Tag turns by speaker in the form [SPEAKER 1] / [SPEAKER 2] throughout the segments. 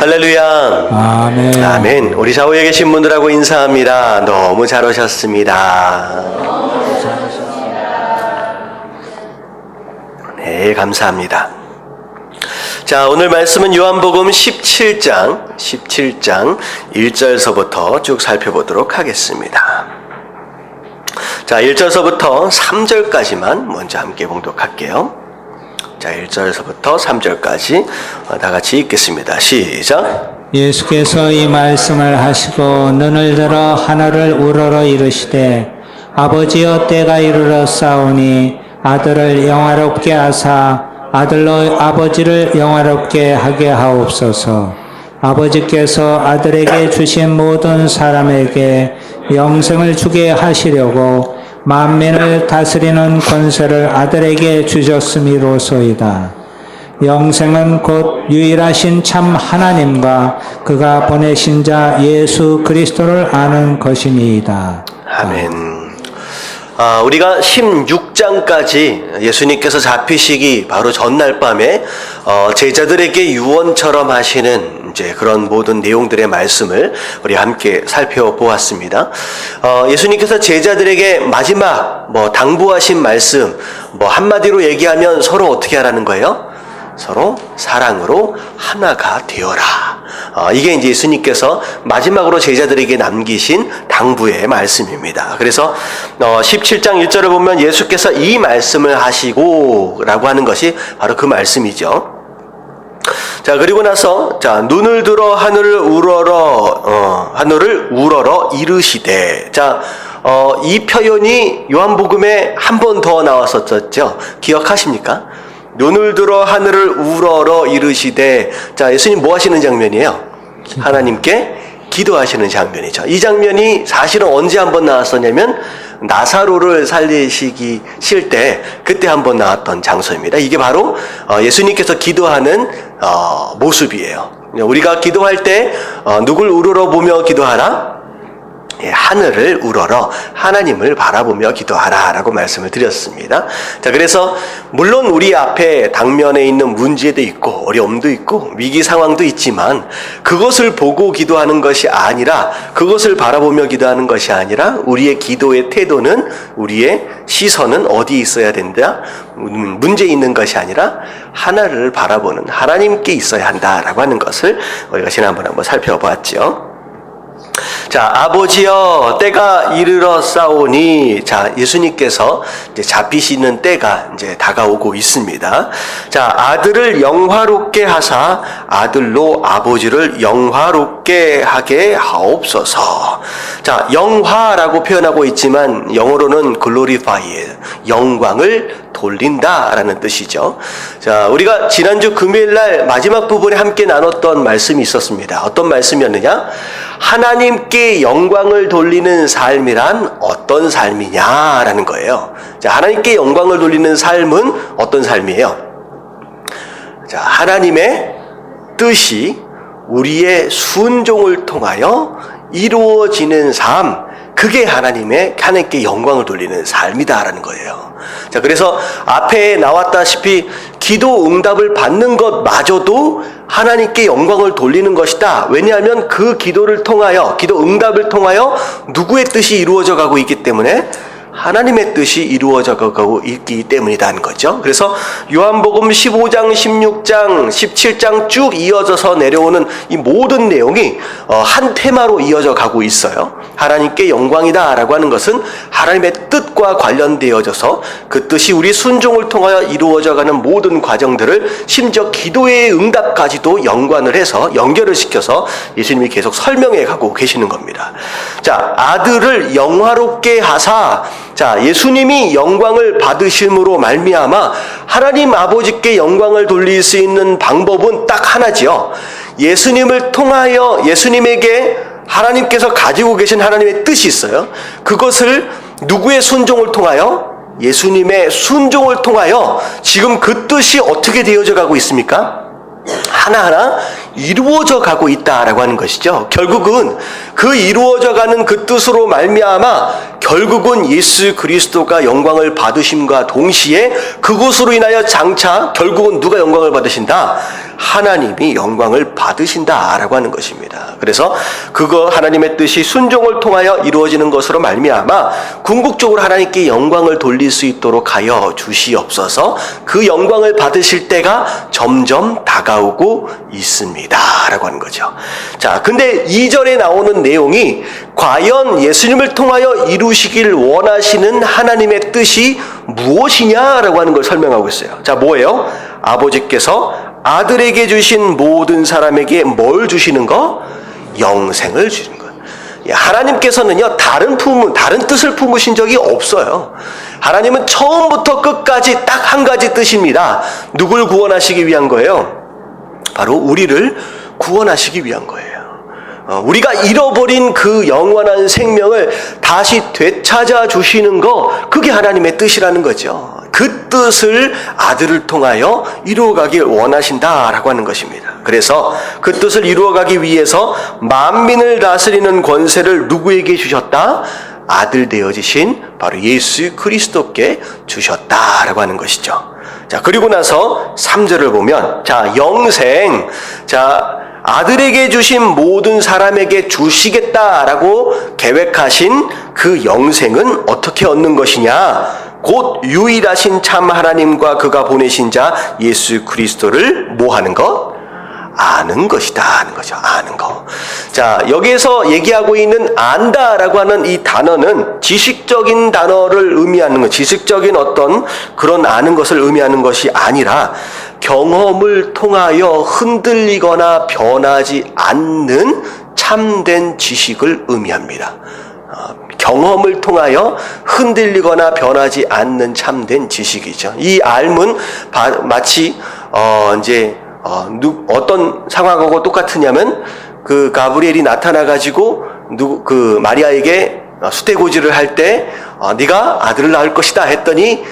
[SPEAKER 1] 할렐루야.
[SPEAKER 2] 아멘.
[SPEAKER 1] 아멘. 우리 좌우에 계신 분들하고 인사합니다. 너무 잘 오셨습니다. 네, 감사합니다. 자, 오늘 말씀은 요한복음 17장 1절서부터 쭉 살펴보도록 하겠습니다. 자, 1절서부터 3절까지만 먼저 함께 봉독할게요. 자, 1절서부터 3절까지 다 같이 읽겠습니다. 시작.
[SPEAKER 2] 예수께서 이 말씀을 하시고 눈을 들어 하늘을 우러러 이르시되 아버지여 때가 이르러 싸우니 아들을 영화롭게 하사 아들로 아버지를 영화롭게 하게 하옵소서. 아버지께서 아들에게 주신 모든 사람에게 영생을 주게 하시려고 만민을 다스리는 권세를 아들에게 주셨음이로소이다. 영생은 곧 유일하신 참 하나님과 그가 보내신 자 예수 그리스도를 아는 것이니이다.
[SPEAKER 1] 아멘. 우리가 16장까지 예수님께서 잡히시기 바로 전날 밤에 제자들에게 유언처럼 하시는 이제 그런 모든 내용들의 말씀을 우리 함께 살펴보았습니다. 예수님께서 제자들에게 마지막 당부하신 말씀, 한마디로 얘기하면 서로 어떻게 하라는 거예요? 서로 사랑으로 하나가 되어라. 이게 이제 예수님께서 마지막으로 제자들에게 남기신 당부의 말씀입니다. 그래서 17장 1절을 보면 예수께서 이 말씀을 하시고 라고 하는 것이 바로 그 말씀이죠. 자, 그리고 나서 눈을 들어 하늘을 우러러 이르시되. 자, 이 표현이 요한복음에 한 번 더 나왔었죠. 기억하십니까? 눈을 들어 하늘을 우러러 이르시되. 자, 예수님 뭐 하시는 장면이에요? 하나님께 기도하시는 장면이죠. 이 장면이 사실은 언제 한번 나왔었냐면 나사로를 살리시기 때 그때 한번 나왔던 장소입니다. 이게 바로 예수님께서 기도하는 모습이에요. 우리가 기도할 때 누굴 우러러 보며 기도하라? 하늘을 우러러 하나님을 바라보며 기도하라 라고 말씀을 드렸습니다. 자, 그래서 물론 우리 앞에 당면에 있는 문제도 있고 어려움도 있고 위기 상황도 있지만 그것을 보고 기도하는 것이 아니라, 그것을 바라보며 기도하는 것이 아니라 우리의 기도의 태도는, 우리의 시선은 어디 있어야 된다? 문제 있는 것이 아니라 하나를 바라보는 하나님께 있어야 한다라고 하는 것을 우리가 지난번에 한번 살펴보았죠. 자, 아버지여 때가 이르러 싸우니. 자, 예수님께서 이제 잡히시는 때가 이제 다가오고 있습니다. 자, 아들을 영화롭게 하사 아들로 아버지를 영화롭게 하게 하옵소서. 자, 영화라고 표현하고 있지만 영어로는 glorify, 영광을 돌린다라는 뜻이죠. 자, 우리가 지난주 금요일날 마지막 부분에 함께 나눴던 말씀이 있었습니다. 어떤 말씀이었느냐? 하나님께 영광을 돌리는 삶이란 어떤 삶이냐라는 거예요. 자, 하나님께 영광을 돌리는 삶은 어떤 삶이에요? 자, 하나님의 뜻이 우리의 순종을 통하여 이루어지는 삶, 그게 하나님께 영광을 돌리는 삶이다라는 거예요. 자, 그래서 앞에 나왔다시피 기도 응답을 받는 것마저도 하나님께 영광을 돌리는 것이다. 왜냐하면 그 기도를 통하여, 기도 응답을 통하여 누구의 뜻이 이루어져 가고 있기 때문에, 하나님의 뜻이 이루어져 가고 있기 때문이라는 거죠. 그래서 요한복음 15장, 16장, 17장 쭉 이어져서 내려오는 이 모든 내용이 한 테마로 이어져 가고 있어요. 하나님께 영광이다 라고 하는 것은 하나님의 뜻과 관련되어져서 그 뜻이 우리 순종을 통하여 이루어져 가는 모든 과정들을, 심지어 기도의 응답까지도 연관을 해서, 연결을 시켜서 예수님이 계속 설명해 가고 계시는 겁니다. 자, 아들을 영화롭게 하사. 자, 예수님이 영광을 받으심으로 말미암아 하나님 아버지께 영광을 돌릴 수 있는 방법은 딱 하나지요. 예수님을 통하여, 예수님에게 하나님께서 가지고 계신 하나님의 뜻이 있어요. 그것을 누구의 순종을 통하여? 예수님의 순종을 통하여 지금 그 뜻이 어떻게 되어져 가고 있습니까? 하나하나 이루어져 가고 있다라고 하는 것이죠. 결국은 그 이루어져 가는 그 뜻으로 말미암아 결국은 예수 그리스도가 영광을 받으심과 동시에 그것으로 인하여 장차 결국은 누가 영광을 받으신다? 하나님이 영광을 받으신다라고 하는 것입니다. 그래서 그거 하나님의 뜻이 순종을 통하여 이루어지는 것으로 말미암아 궁극적으로 하나님께 영광을 돌릴 수 있도록 하여 주시옵소서. 그 영광을 받으실 때가 점점 다가오고 있습니다라고 하는 거죠. 자, 근데 2절에 나오는 내용이 과연 예수님을 통하여 이루시길 원하시는 하나님의 뜻이 무엇이냐라고 하는 걸 설명하고 있어요. 자, 뭐예요? 아버지께서 아들에게 주신 모든 사람에게 뭘 주시는 거? 영생을 주시는 거예요. 하나님께서는요, 다른 뜻을 품으신 적이 없어요. 하나님은 처음부터 끝까지 딱 한 가지 뜻입니다. 누굴 구원하시기 위한 거예요? 바로 우리를 구원하시기 위한 거예요. 우리가 잃어버린 그 영원한 생명을 다시 되찾아 주시는 거, 그게 하나님의 뜻이라는 거죠. 그 뜻을 아들을 통하여 이루어가길 원하신다라고 하는 것입니다. 그래서 그 뜻을 이루어가기 위해서 만민을 다스리는 권세를 누구에게 주셨다? 아들 되어지신 바로 예수 그리스도께 주셨다라고 하는 것이죠. 자, 그리고 나서 3절을 보면, 자, 영생, 자, 아들에게 주신 모든 사람에게 주시겠다라고 계획하신 그 영생은 어떻게 얻는 것이냐? 곧 유일하신 참 하나님과 그가 보내신 자 예수 그리스도를 뭐 하는 것? 아는 것이다 하는 거죠. 아는 거. 자, 여기에서 얘기하고 있는 안다라고 하는 이 단어는 지식적인 단어를 의미하는 것, 지식적인 어떤 그런 아는 것을 의미하는 것이 아니라 경험을 통하여 흔들리거나 변하지 않는 참된 지식을 의미합니다. 경험을 통하여 흔들리거나 변하지 않는 참된 지식이죠. 이 알문 마치 어떤 상황하고 똑같으냐면 그 가브리엘이 나타나 가지고 그 마리아에게 수태고지를 할 때 네가 아들을 낳을 것이다 했더니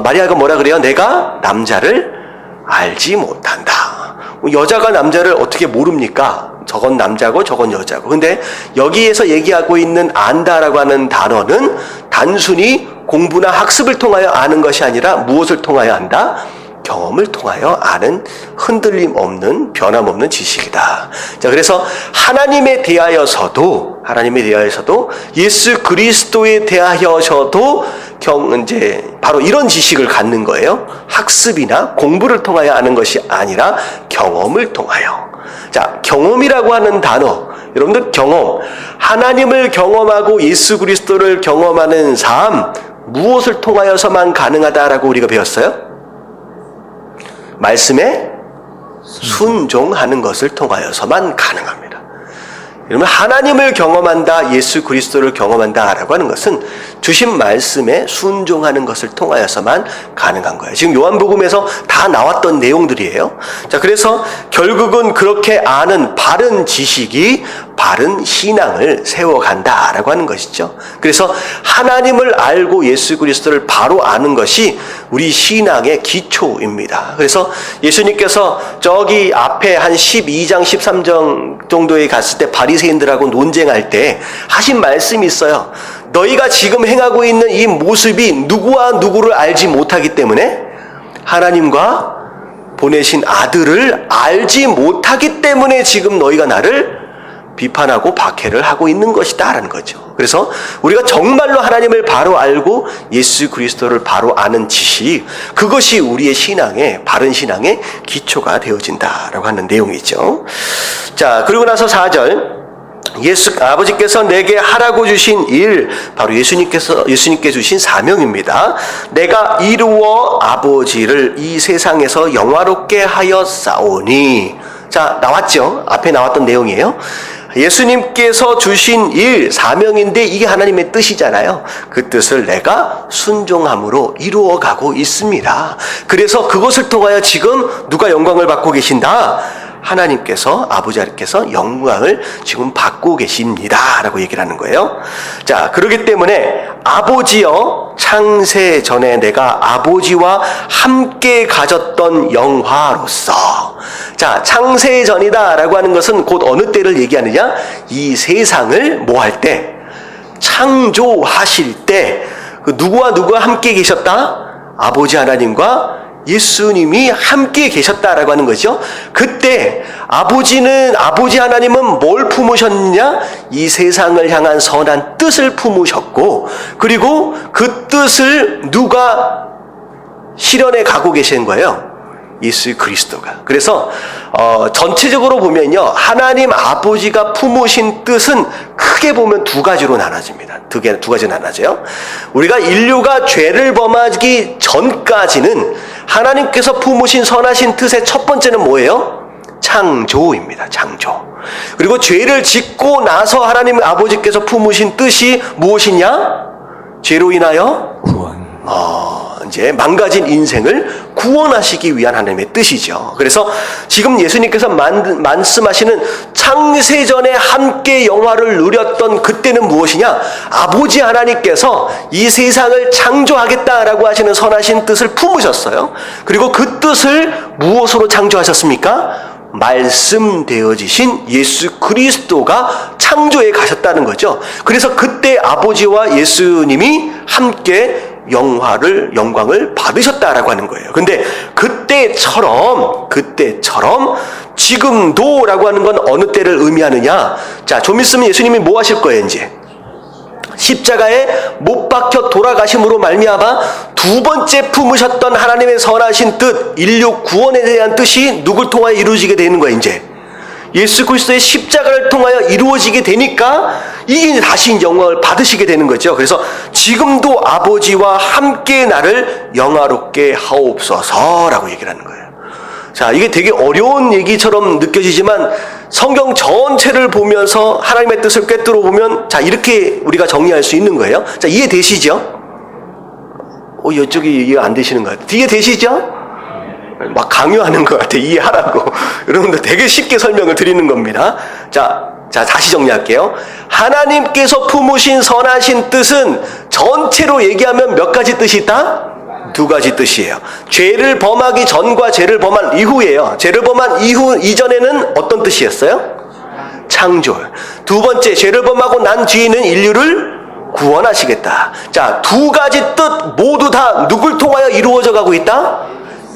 [SPEAKER 1] 마리아가 뭐라 그래요? 내가 남자를 알지 못한다. 여자가 남자를 어떻게 모릅니까? 저건 남자고 저건 여자고. 근데 여기에서 얘기하고 있는 안다라고 하는 단어는 단순히 공부나 학습을 통하여 아는 것이 아니라 무엇을 통하여 안다? 경험을 통하여 아는 흔들림 없는 변함없는 지식이다. 자, 그래서 하나님에 대하여서도 예수 그리스도에 대하여서도 이제 바로 이런 지식을 갖는 거예요. 학습이나 공부를 통하여 아는 것이 아니라 경험을 통하여. 자, 경험이라고 하는 단어, 여러분들 경험, 하나님을 경험하고 예수 그리스도를 경험하는 삶, 무엇을 통하여서만 가능하다라고 우리가 배웠어요? 말씀에 순종하는 것을 통하여서만 가능합니다. 여러분, 하나님을 경험한다, 예수 그리스도를 경험한다라고 하는 것은 주신 말씀에 순종하는 것을 통하여서만 가능한 거예요. 지금 요한복음에서 다 나왔던 내용들이에요. 자, 그래서 결국은 그렇게 아는 바른 지식이 바른 신앙을 세워간다라고 하는 것이죠. 그래서 하나님을 알고 예수 그리스도를 바로 아는 것이 우리 신앙의 기초입니다. 그래서 예수님께서 저기 앞에 한 12장 13장 정도에 갔을 때 바리새인들하고 논쟁할 때 하신 말씀이 있어요. 너희가 지금 행하고 있는 이 모습이 누구와 누구를 알지 못하기 때문에, 하나님과 보내신 아들을 알지 못하기 때문에 지금 너희가 나를 비판하고 박해를 하고 있는 것이다 라는 거죠. 그래서 우리가 정말로 하나님을 바로 알고 예수 그리스도를 바로 아는 지식, 그것이 우리의 신앙의 바른 신앙의 기초가 되어진다라고 하는 내용이죠. 자, 그리고 나서 4절, 아버지께서 내게 하라고 주신 일, 바로 예수님께 주신 사명입니다. 내가 이루어 아버지를 이 세상에서 영화롭게 하였사오니. 자, 나왔죠? 앞에 나왔던 내용이에요. 예수님께서 주신 일, 사명인데 이게 하나님의 뜻이잖아요. 그 뜻을 내가 순종함으로 이루어가고 있습니다. 그래서 그것을 통하여 지금 누가 영광을 받고 계신다? 하나님께서, 아버지께서 영광을 지금 받고 계십니다 라고 얘기를 하는 거예요. 자, 그렇기 때문에 아버지여, 창세 전에 내가 아버지와 함께 가졌던 영화로서. 자, 창세 전이다 라고 하는 것은 곧 어느 때를 얘기하느냐? 이 세상을 뭐 할 때? 창조하실 때 그 누구와 함께 계셨다? 아버지 하나님과 예수님이 함께 계셨다라고 하는 거죠. 그때 아버지 하나님은 뭘 품으셨느냐? 이 세상을 향한 선한 뜻을 품으셨고, 그리고 그 뜻을 누가 실현해 가고 계시는 거예요? 예수 그리스도가. 그래서 전체적으로 보면요, 하나님 아버지가 품으신 뜻은 크게 보면 두 가지로 나눠집니다. 두 가지로 나눠져요. 우리가 인류가 죄를 범하기 전까지는 하나님께서 품으신 선하신 뜻의 첫 번째는 뭐예요? 창조입니다. 창조. 그리고 죄를 짓고 나서 하나님 아버지께서 품으신 뜻이 무엇이냐? 죄로 인하여
[SPEAKER 2] 구원.
[SPEAKER 1] 이제 망가진 인생을 구원하시기 위한 하나님의 뜻이죠. 그래서 지금 예수님께서 말씀하시는 창세전에 함께 영화를 누렸던 그때는 무엇이냐? 아버지 하나님께서 이 세상을 창조하겠다라고 하시는 선하신 뜻을 품으셨어요. 그리고 그 뜻을 무엇으로 창조하셨습니까? 말씀되어지신 예수 그리스도가 창조해 가셨다는 거죠. 그래서 그때 아버지와 예수님이 함께 영광을 받으셨다라고 하는 거예요. 근데 그때처럼 지금도라고 하는 건 어느 때를 의미하느냐? 자, 좀 있으면 예수님이 뭐 하실 거예요, 이제? 십자가에 못 박혀 돌아가심으로 말미암아 두 번째 품으셨던 하나님의 선하신 뜻, 인류 구원에 대한 뜻이 누굴 통하여 이루어지게 되는 거예요, 이제. 예수 그리스도의 십자가를 통하여 이루어지게 되니까 이게 다시 영광을 받으시게 되는 거죠. 그래서 지금도 아버지와 함께 나를 영화롭게 하옵소서라고 얘기를 하는 거예요. 자, 이게 되게 어려운 얘기처럼 느껴지지만 성경 전체를 보면서 하나님의 뜻을 꿰뚫어 보면, 자, 이렇게 우리가 정리할 수 있는 거예요. 자, 이해되시죠? 이쪽이 이해 안 되시는 것 같아요. 이해되시죠? 막 강요하는 것 같아. 이해하라고. 여러분들 되게 쉽게 설명을 드리는 겁니다. 자, 다시 정리할게요. 하나님께서 품으신 선하신 뜻은 전체로 얘기하면 몇 가지 뜻이 있다? 두 가지 뜻이에요. 죄를 범하기 전과 죄를 범한 이후예요. 죄를 범한 이전에는 어떤 뜻이었어요? 창조. 두 번째, 죄를 범하고 난 뒤에는 인류를 구원하시겠다. 자, 두 가지 뜻 모두 다 누굴 통하여 이루어져 가고 있다?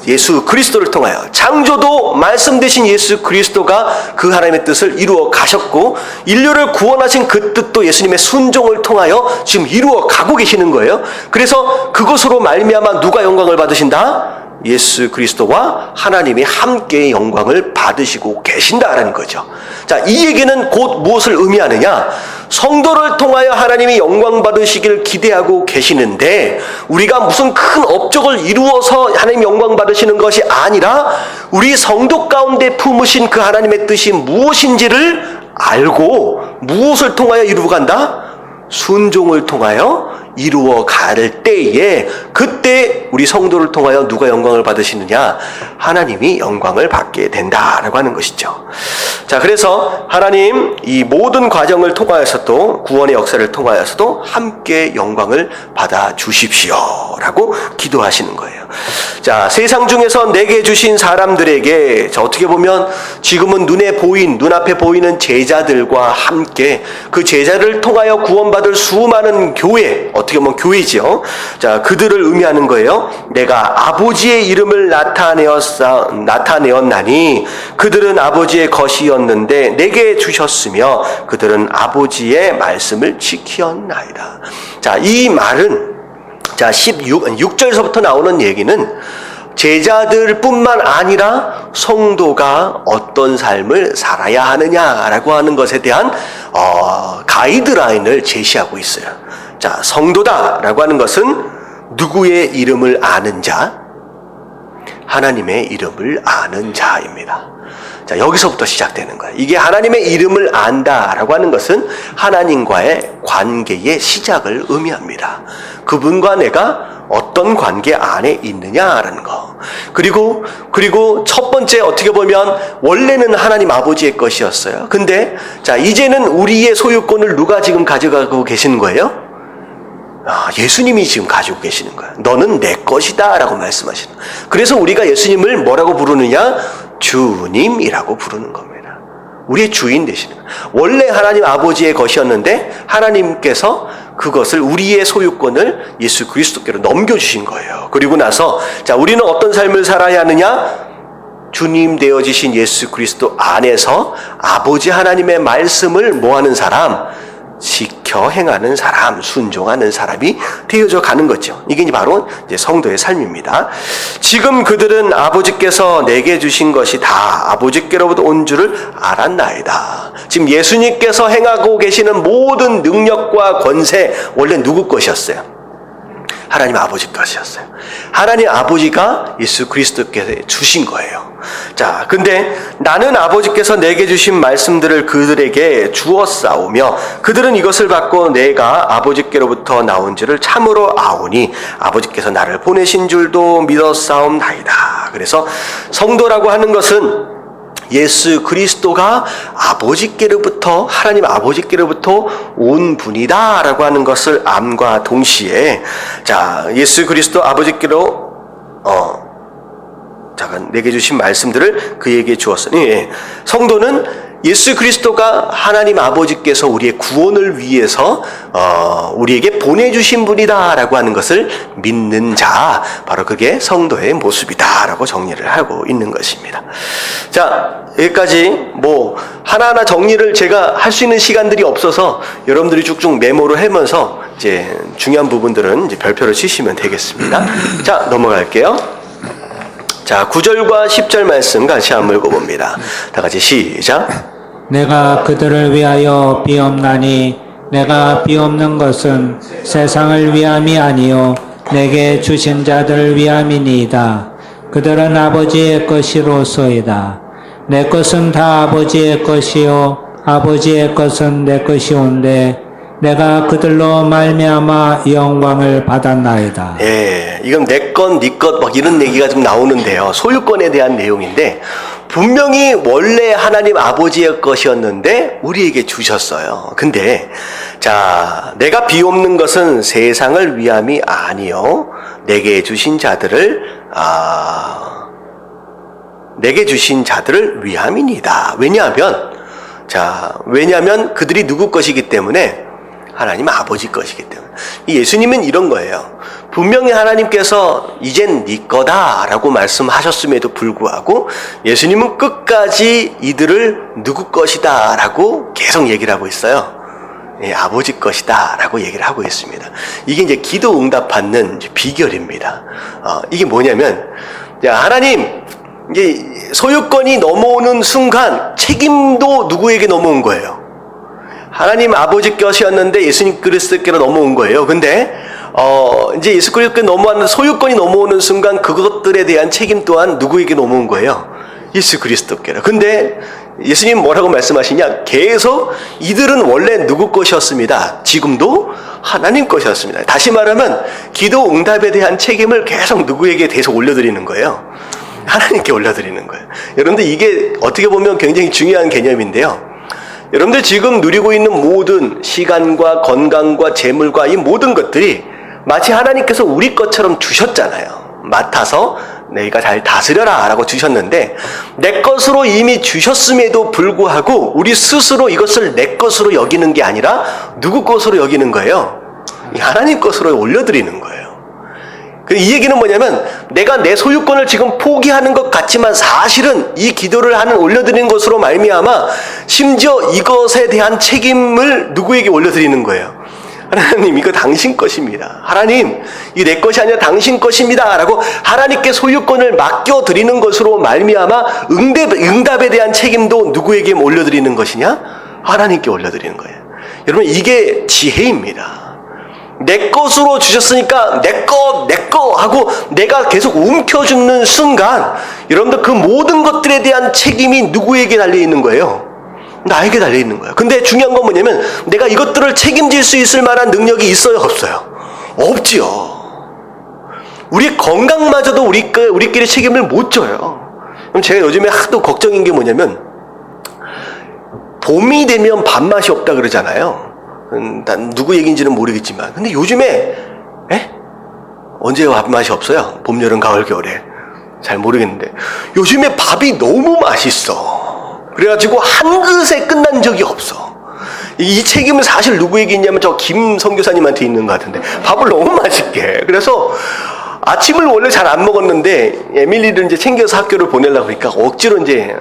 [SPEAKER 1] 예수 그리스도를 통하여. 창조도 말씀 되신 예수 그리스도가 그 하나님의 뜻을 이루어 가셨고, 인류를 구원하신 그 뜻도 예수님의 순종을 통하여 지금 이루어 가고 계시는 거예요. 그래서 그것으로 말미암아 누가 영광을 받으신다? 예수 그리스도와 하나님이 함께 영광을 받으시고 계신다라는 거죠. 자, 이 얘기는 곧 무엇을 의미하느냐? 성도를 통하여 하나님이 영광 받으시기를 기대하고 계시는데, 우리가 무슨 큰 업적을 이루어서 하나님 영광 받으시는 것이 아니라 우리 성도 가운데 품으신 그 하나님의 뜻이 무엇인지를 알고 무엇을 통하여 이루어 간다? 순종을 통하여 이루어 갈 때에, 그때 우리 성도를 통하여 누가 영광을 받으시느냐? 하나님이 영광을 받게 된다라고 하는 것이죠. 자, 그래서 하나님 이 모든 과정을 통하여서도, 구원의 역사를 통하여서도 함께 영광을 받아 주십시오라고 기도하시는 거예요. 자, 세상 중에서 내게 주신 사람들에게, 자, 어떻게 보면 지금은 눈앞에 보이는 제자들과 함께 그 제자를 통하여 구원받을 수많은 교회, 어떻게 보면 교회죠. 자, 그들을 의미하는 거예요. 내가 아버지의 이름을 나타내었나니 그들은 아버지의 것이었는데 내게 주셨으며 그들은 아버지의 말씀을 지키었나이다. 자, 이 말은, 자, 6절에서부터 나오는 얘기는 제자들뿐만 아니라 성도가 어떤 삶을 살아야 하느냐라고 하는 것에 대한 가이드라인을 제시하고 있어요. 자, 성도다라고 하는 것은 누구의 이름을 아는 자? 하나님의 이름을 아는 자입니다. 자, 여기서부터 시작되는 거예요. 이게 하나님의 이름을 안다라고 하는 것은 하나님과의 관계의 시작을 의미합니다. 그분과 내가 어떤 관계 안에 있느냐라는 거. 그리고 첫 번째, 어떻게 보면 원래는 하나님 아버지의 것이었어요. 근데 자, 이제는 우리의 소유권을 누가 지금 가져가고 계시는 거예요? 예수님이 지금 가지고 계시는 거야. 너는 내 것이다 라고 말씀하시는 거예요. 그래서 우리가 예수님을 뭐라고 부르느냐? 주님이라고 부르는 겁니다. 우리의 주인 되시는 거예요. 원래 하나님 아버지의 것이었는데 하나님께서 그것을 우리의 소유권을 예수 그리스도께로 넘겨주신 거예요. 그리고 나서 자, 우리는 어떤 삶을 살아야 하느냐? 주님 되어지신 예수 그리스도 안에서 아버지 하나님의 말씀을 뭐하는 사람? 지켜 행하는 사람, 순종하는 사람이 되어져 가는 거죠. 이게 바로 이제 성도의 삶입니다. 지금 그들은 아버지께서 내게 주신 것이 다 아버지께로부터 온 줄을 알았나이다. 지금 예수님께서 행하고 계시는 모든 능력과 권세 원래 누구 것이었어요? 하나님 아버지 것이었어요. 하나님 아버지가 예수 그리스도께 주신 거예요. 자, 근데 나는 아버지께서 내게 주신 말씀들을 그들에게 주었사오며 그들은 이것을 받고 내가 아버지께로부터 나온 줄을 참으로 아오니 아버지께서 나를 보내신 줄도 믿었사옵나이다. 그래서 성도라고 하는 것은 예수 그리스도가 아버지께로부터 하나님 아버지께로부터 온 분이다 라고 하는 것을 암과 동시에 자 예수 그리스도 아버지께로 잠깐 내게 주신 말씀들을 그에게 주었으니 성도는 예수 그리스도가 하나님 아버지께서 우리의 구원을 위해서 우리에게 보내주신 분이다 라고 하는 것을 믿는 자, 바로 그게 성도의 모습이다 라고 정리를 하고 있는 것입니다. 자, 여기까지 하나하나 정리를 제가 할 수 있는 시간들이 없어서 여러분들이 쭉쭉 메모를 하면서 이제 중요한 부분들은 이제 별표를 치시면 되겠습니다. 자, 넘어갈게요. 자, 9절과 10절 말씀 같이 한번 읽어봅니다. 다 같이 시작.
[SPEAKER 2] 내가 그들을 위하여 비옵나니 내가 비옵는 것은 세상을 위함이 아니요 내게 주신 자들을 위함이니이다. 그들은 아버지의 것이로소이다. 내 것은 다 아버지의 것이요 아버지의 것은 내 것이온데 내가 그들로 말미암아 영광을 받았나이다.
[SPEAKER 1] 예, 이건 내 것, 네 것 막 이런 얘기가 좀 나오는데요. 소유권에 대한 내용인데 분명히 원래 하나님 아버지의 것이었는데 우리에게 주셨어요. 근데 자, 내가 비옵는 것은 세상을 위함이 아니요 내게 주신 자들을 위함이니다. 왜냐하면 그들이 누구 것이기 때문에 하나님 아버지 것이기 때문에. 예수님은 이런 거예요. 분명히 하나님께서 이젠 네 거다라고 말씀하셨음에도 불구하고 예수님은 끝까지 이들을 누구 것이다 라고 계속 얘기를 하고 있어요. 예, 아버지 것이다 라고 얘기를 하고 있습니다. 이게 이제 기도 응답 받는 비결입니다. 이게 뭐냐면 하나님 이게 소유권이 넘어오는 순간 책임도 누구에게 넘어온 거예요? 하나님 아버지 것이었는데 예수님 그리스도께로 넘어온 거예요. 근데 이제 예수 그리스도께 넘어왔는 소유권이 넘어오는 순간 그것들에 대한 책임 또한 누구에게 넘어온 거예요? 예수 그리스도께로. 근데 예수님 뭐라고 말씀하시냐? 계속 이들은 원래 누구 것이었습니다. 지금도 하나님 것이었습니다. 다시 말하면 기도 응답에 대한 책임을 계속 누구에게 계속 올려드리는 거예요? 하나님께 올려드리는 거예요. 여러분들 이게 어떻게 보면 굉장히 중요한 개념인데요. 여러분들 지금 누리고 있는 모든 시간과 건강과 재물과 이 모든 것들이 마치 하나님께서 우리 것처럼 주셨잖아요. 맡아서 내가 잘 다스려라 라고 주셨는데 내 것으로 이미 주셨음에도 불구하고 우리 스스로 이것을 내 것으로 여기는 게 아니라 누구 것으로 여기는 거예요? 하나님 것으로 올려드리는 거예요. 이 얘기는 뭐냐면 내가 내 소유권을 지금 포기하는 것 같지만 사실은 이 기도를 올려드리는 것으로 말미암아 심지어 이것에 대한 책임을 누구에게 올려드리는 거예요? 하나님 이거 당신 것입니다. 하나님 이게 내 것이 아니라 당신 것입니다 라고 하나님께 소유권을 맡겨드리는 것으로 말미암아 응답에 대한 책임도 누구에게 올려드리는 것이냐? 하나님께 올려드리는 거예요. 여러분 이게 지혜입니다. 내 것으로 주셨으니까 내 거 하고 내가 계속 움켜쥐는 순간 여러분들 그 모든 것들에 대한 책임이 누구에게 달려있는 거예요? 나에게 달려있는 거예요. 근데 중요한 건 뭐냐면 내가 이것들을 책임질 수 있을 만한 능력이 있어요? 없어요? 없지요. 우리 건강마저도 우리끼리 책임을 못 져요. 그럼 제가 요즘에 하도 걱정인 게 뭐냐면 봄이 되면 밥맛이 없다 그러잖아요. 난 누구 얘기인지는 모르겠지만 근데 요즘에 언제 밥맛이 없어요? 봄, 여름, 가을, 겨울에 잘 모르겠는데 요즘에 밥이 너무 맛있어. 그래가지고 한 그릇에 끝난 적이 없어. 이 책임은 사실 누구에게 있냐면 저 김 선교사님한테 있는 것 같은데, 밥을 너무 맛있게. 그래서 아침을 원래 잘 안 먹었는데 에밀리를 이제 챙겨서 학교를 보내려고 하니까 억지로 이제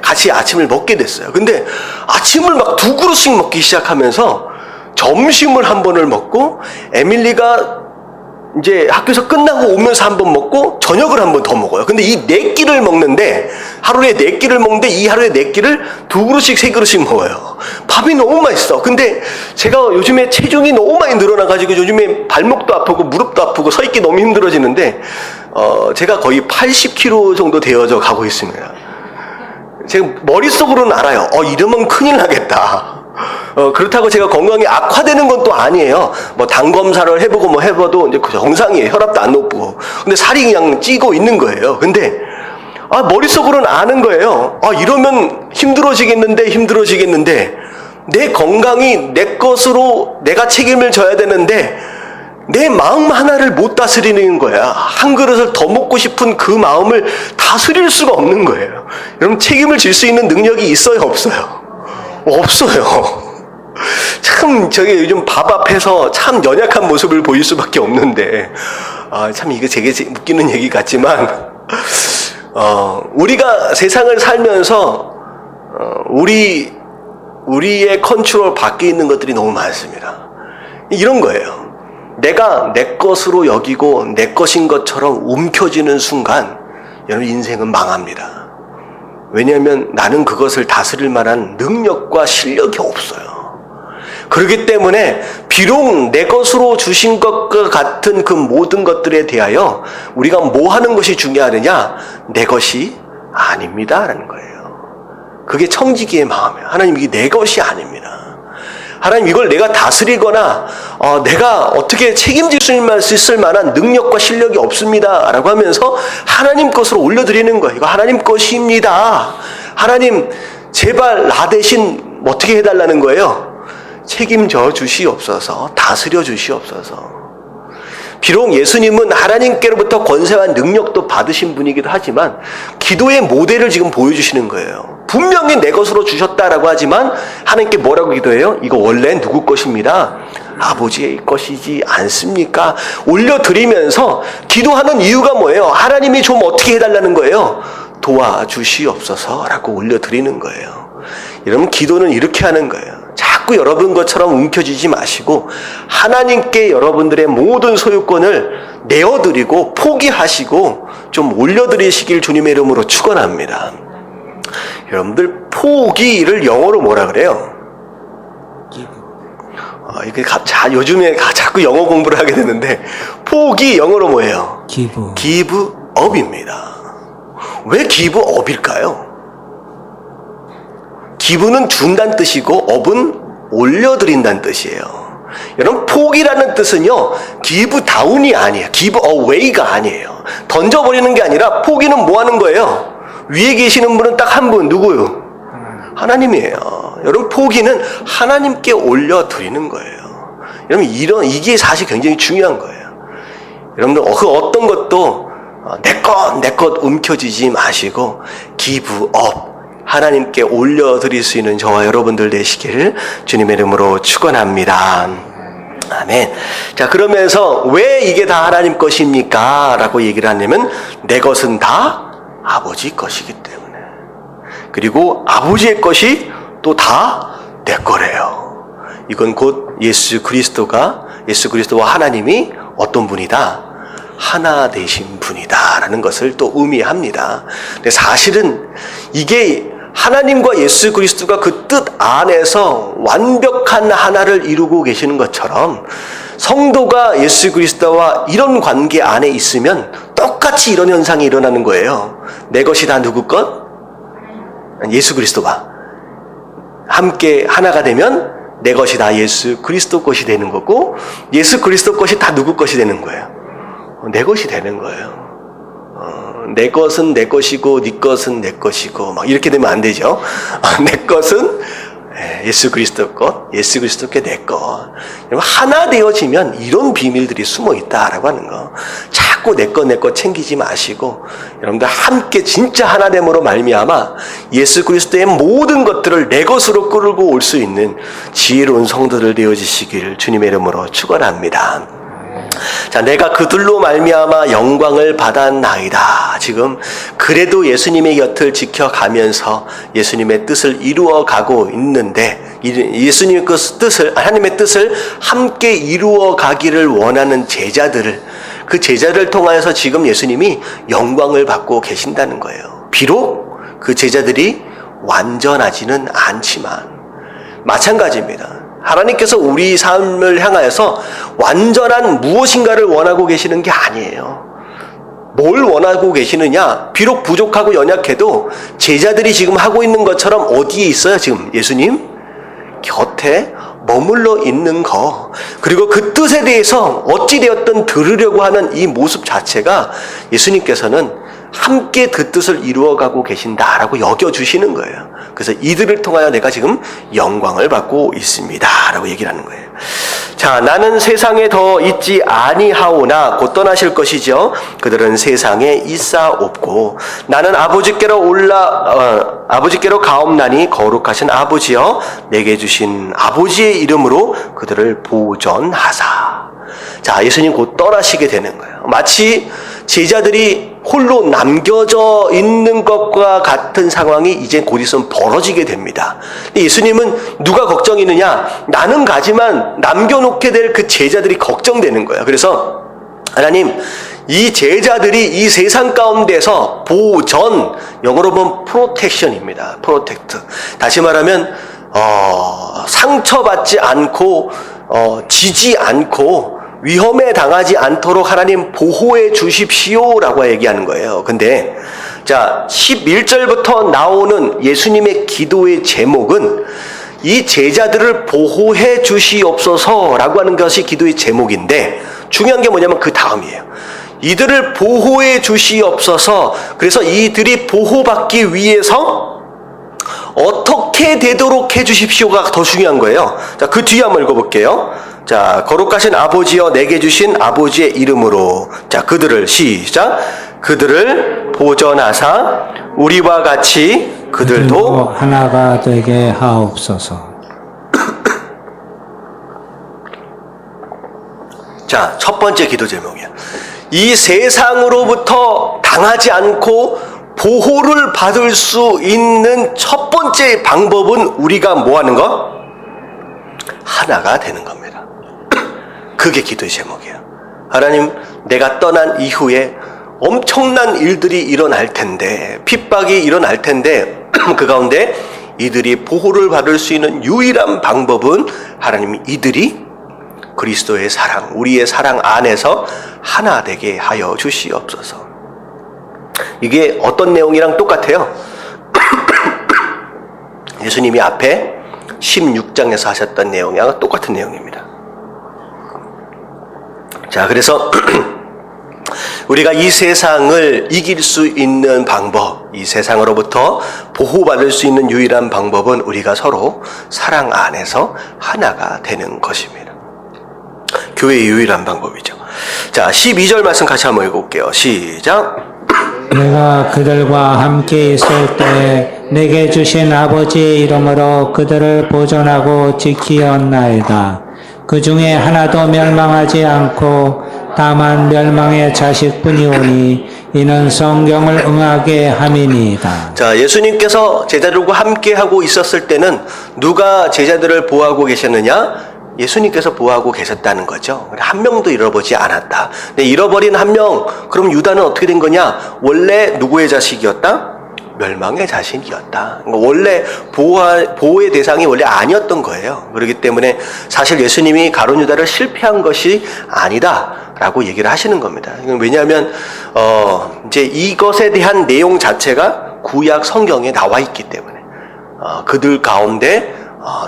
[SPEAKER 1] 같이 아침을 먹게 됐어요. 근데 아침을 막 2그릇씩 먹기 시작하면서 점심을 한 번을 먹고, 에밀리가 이제 학교에서 끝나고 오면서 한 번 먹고 저녁을 한 번 더 먹어요. 근데 이 4끼를 먹는데, 하루에 4끼를 먹는데 이 하루에 4끼를 2그릇씩 3그릇씩 먹어요. 밥이 너무 맛있어. 근데 제가 요즘에 체중이 너무 많이 늘어나가지고 요즘에 발목도 아프고 무릎도 아프고 서 있기 너무 힘들어지는데, 제가 거의 80kg 정도 되어져 가고 있습니다. 제가 머릿속으로는 알아요. 이러면 큰일 나겠다. 그렇다고 제가 건강이 악화되는 건 또 아니에요. 뭐 당 검사를 해보고 뭐 해봐도 이제 그 정상이에요. 혈압도 안 높고. 근데 살이 그냥 찌고 있는 거예요. 근데 머릿속으로는 아는 거예요. 이러면 힘들어지겠는데 내 건강이 내 것으로 내가 책임을 져야 되는데 내 마음 하나를 못 다스리는 거야. 한 그릇을 더 먹고 싶은 그 마음을 다스릴 수가 없는 거예요. 여러분, 책임을 질 수 있는 능력이 있어요, 없어요? 없어요. 참 저게 요즘 밥 앞에서 참 연약한 모습을 보일 수밖에 없는데, 참 이거 되게 웃기는 얘기 같지만, 우리가 세상을 살면서 우리의 컨트롤 밖에 있는 것들이 너무 많습니다. 이런 거예요. 내가 내 것으로 여기고 내 것인 것처럼 움켜쥐는 순간 여러분, 인생은 망합니다. 왜냐하면 나는 그것을 다스릴 만한 능력과 실력이 없어요. 그렇기 때문에 비록 내 것으로 주신 것과 같은 그 모든 것들에 대하여 우리가 뭐 하는 것이 중요하느냐? 내 것이 아닙니다 라는 거예요. 그게 청지기의 마음이에요. 하나님, 이게 내 것이 아닙니다. 하나님, 이걸 내가 다스리거나 내가 어떻게 책임질 수 있을 만한 능력과 실력이 없습니다 라고 하면서 하나님 것으로 올려드리는 거예요. 이거 하나님 것입니다. 하나님, 제발 나 대신 어떻게 해달라는 거예요? 책임져 주시옵소서, 다스려 주시옵소서. 비록 예수님은 하나님께로부터 권세와 능력도 받으신 분이기도 하지만 기도의 모델을 지금 보여주시는 거예요. 분명히 내 것으로 주셨다라고 하지만 하나님께 뭐라고 기도해요? 이거 원래 누구 것입니다? 아버지의 것이지 않습니까? 올려드리면서 기도하는 이유가 뭐예요? 하나님이 좀 어떻게 해달라는 거예요? 도와주시옵소서라고 올려드리는 거예요. 여러분, 기도는 이렇게 하는 거예요. 자꾸 여러분 것처럼 움켜쥐지 마시고 하나님께 여러분들의 모든 소유권을 내어드리고 포기하시고 좀 올려드리시길 주님의 이름으로 축원합니다. 여러분들, 포기를 영어로 뭐라 그래요? 요즘에 자꾸 영어 공부를 하게 되는데, 포기 영어로 뭐예요? give up입니다. 왜 give up일까요? give는 준다는 뜻이고 up은 올려드린다는 뜻이에요. 여러분, 포기라는 뜻은요, give down이 아니에요. give away가 아니에요. 던져버리는 게 아니라 포기는 뭐 하는 거예요? 위에 계시는 분은 딱 한 분, 누구요? 하나님이에요. 여러분, 포기는 하나님께 올려드리는 거예요. 여러분, 이게 사실 굉장히 중요한 거예요. 여러분들, 그 어떤 것도 내 것 움켜쥐지 마시고 give up, 하나님께 올려드릴 수 있는 저와 여러분들 되시기를 주님의 이름으로 축원합니다. 아멘. 자, 그러면서 왜 이게 다 하나님 것입니까? 라고 얘기를 하냐면, 내 것은 다 아버지 것이기 때문에. 그리고 아버지의 것이 또 다 내 거래요. 이건 곧 예수 그리스도와 하나님이 어떤 분이다? 하나 되신 분이다 라는 것을 또 의미합니다. 근데 사실은 이게 하나님과 예수 그리스도가 그 뜻 안에서 완벽한 하나를 이루고 계시는 것처럼 성도가 예수 그리스도와 이런 관계 안에 있으면 똑같이 이런 현상이 일어나는 거예요. 내 것이 다 누구 것? 예수 그리스도와 함께 하나가 되면 내 것이 다 예수 그리스도 것이 되는 거고, 예수 그리스도 것이 다 누구 것이 되는 거예요? 내 것이 되는 거예요. 내 것은 내 것이고 네 것은 내 것이고 막 이렇게 되면 안 되죠. 내 것은 예수 그리스도 것, 예수 그리스도께 내 것. 하나 되어지면 이런 비밀들이 숨어 있다라고 하는 거. 자꾸 내 것 챙기지 마시고 여러분들 함께 진짜 하나됨으로 말미암아 예수 그리스도의 모든 것들을 내 것으로 끌고 올 수 있는 지혜로운 성도들 되어지시길 주님의 이름으로 축원합니다. 자, 내가 그들로 말미암아 영광을 받았나이다. 지금 그래도 예수님의 곁을 지켜가면서 예수님의 뜻을 이루어가고 있는데 예수님의 그 뜻을 하나님의 뜻을 함께 이루어가기를 원하는 제자들을 그 제자를 통하여서 지금 예수님이 영광을 받고 계신다는 거예요. 비록 그 제자들이 완전하지는 않지만 마찬가지입니다. 하나님께서 우리 삶을 향하여서 완전한 무엇인가를 원하고 계시는 게 아니에요. 뭘 원하고 계시느냐? 비록 부족하고 연약해도 제자들이 지금 하고 있는 것처럼 어디에 있어요? 지금 예수님 곁에 머물러 있는 거. 그리고 그 뜻에 대해서 어찌되었든 들으려고 하는 이 모습 자체가 예수님께서는 함께 그 뜻을 이루어가고 계신다라고 여겨주시는 거예요. 그래서 이들을 통하여 내가 지금 영광을 받고 있습니다 라고 얘기를 하는 거예요. 자, 나는 세상에 더 있지 아니하오나 곧 떠나실 것이죠. 그들은 세상에 있사옵고 나는 아버지께로 가옵나니 거룩하신 아버지여 내게 주신 아버지의 이름으로 그들을 보존하사. 자, 예수님 곧 떠나시게 되는 거예요. 마치 제자들이 홀로 남겨져 있는 것과 같은 상황이 이제 곧 있으면 벌어지게 됩니다. 근데 예수님은 누가 걱정이 있느냐? 나는 가지만 남겨놓게 될 그 제자들이 걱정되는 거예요. 그래서 하나님, 이 제자들이 이 세상 가운데서 보전, 영어로 보면 프로텍션입니다. 프로텍트. 다시 말하면 상처받지 않고 지지 않고 위험에 당하지 않도록 하나님 보호해 주십시오라고 얘기하는 거예요. 근데 자 11절부터 나오는 예수님의 기도의 제목은 이 제자들을 보호해 주시옵소서라고 하는 것이 기도의 제목인데 중요한 게 뭐냐면 그 다음이에요. 이들을 보호해 주시옵소서. 그래서 이들이 보호받기 위해서 어떻게 되도록 해 주십시오가 더 중요한 거예요. 자, 그 뒤에 한번 읽어볼게요. 자, 거룩하신 아버지여 내게 주신 아버지의 이름으로 자 그들을 시작 그들을 보존하사 우리와 같이 그들도
[SPEAKER 2] 하나가 되게 하옵소서.
[SPEAKER 1] 자, 첫 번째 기도 제목이야. 이 세상으로부터 당하지 않고 보호를 받을 수 있는 첫 번째 방법은 우리가 뭐 하는 거? 하나가 되는 겁니다. 그게 기도의 제목이에요. 하나님, 내가 떠난 이후에 엄청난 일들이 일어날 텐데, 핍박이 일어날 텐데, 그 가운데 이들이 보호를 받을 수 있는 유일한 방법은 하나님 이들이 그리스도의 사랑, 우리의 사랑 안에서 하나 되게 하여 주시옵소서. 이게 어떤 내용이랑 똑같아요? 예수님이 앞에 16장에서 하셨던 내용이랑 똑같은 내용입니다. 자, 그래서 우리가 이 세상을 이길 수 있는 방법, 이 세상으로부터 보호받을 수 있는 유일한 방법은 우리가 서로 사랑 안에서 하나가 되는 것입니다. 교회의 유일한 방법이죠. 자, 12절 말씀 같이 한번 읽어볼게요. 시작.
[SPEAKER 2] 내가 그들과 함께 있을 때 내게 주신 아버지의 이름으로 그들을 보존하고 지키었나이다. 그 중에 하나도 멸망하지 않고 다만 멸망의 자식뿐이오니 이는 성경을 응하게 함이니이다.
[SPEAKER 1] 자, 예수님께서 제자들과 함께 하고 있었을 때는 누가 제자들을 보호하고 계셨느냐? 예수님께서 보호하고 계셨다는 거죠. 한 명도 잃어버리지 않았다. 근데 잃어버린 한 명, 그럼 유다는 어떻게 된 거냐? 원래 누구의 자식이었다? 멸망의 자식이었다. 원래 보호의 대상이 원래 아니었던 거예요. 그렇기 때문에 사실 예수님이 가룟 유다를 실패한 것이 아니다라고 얘기를 하시는 겁니다. 왜냐하면 이제 이것에 대한 내용 자체가 구약 성경에 나와 있기 때문에 그들 가운데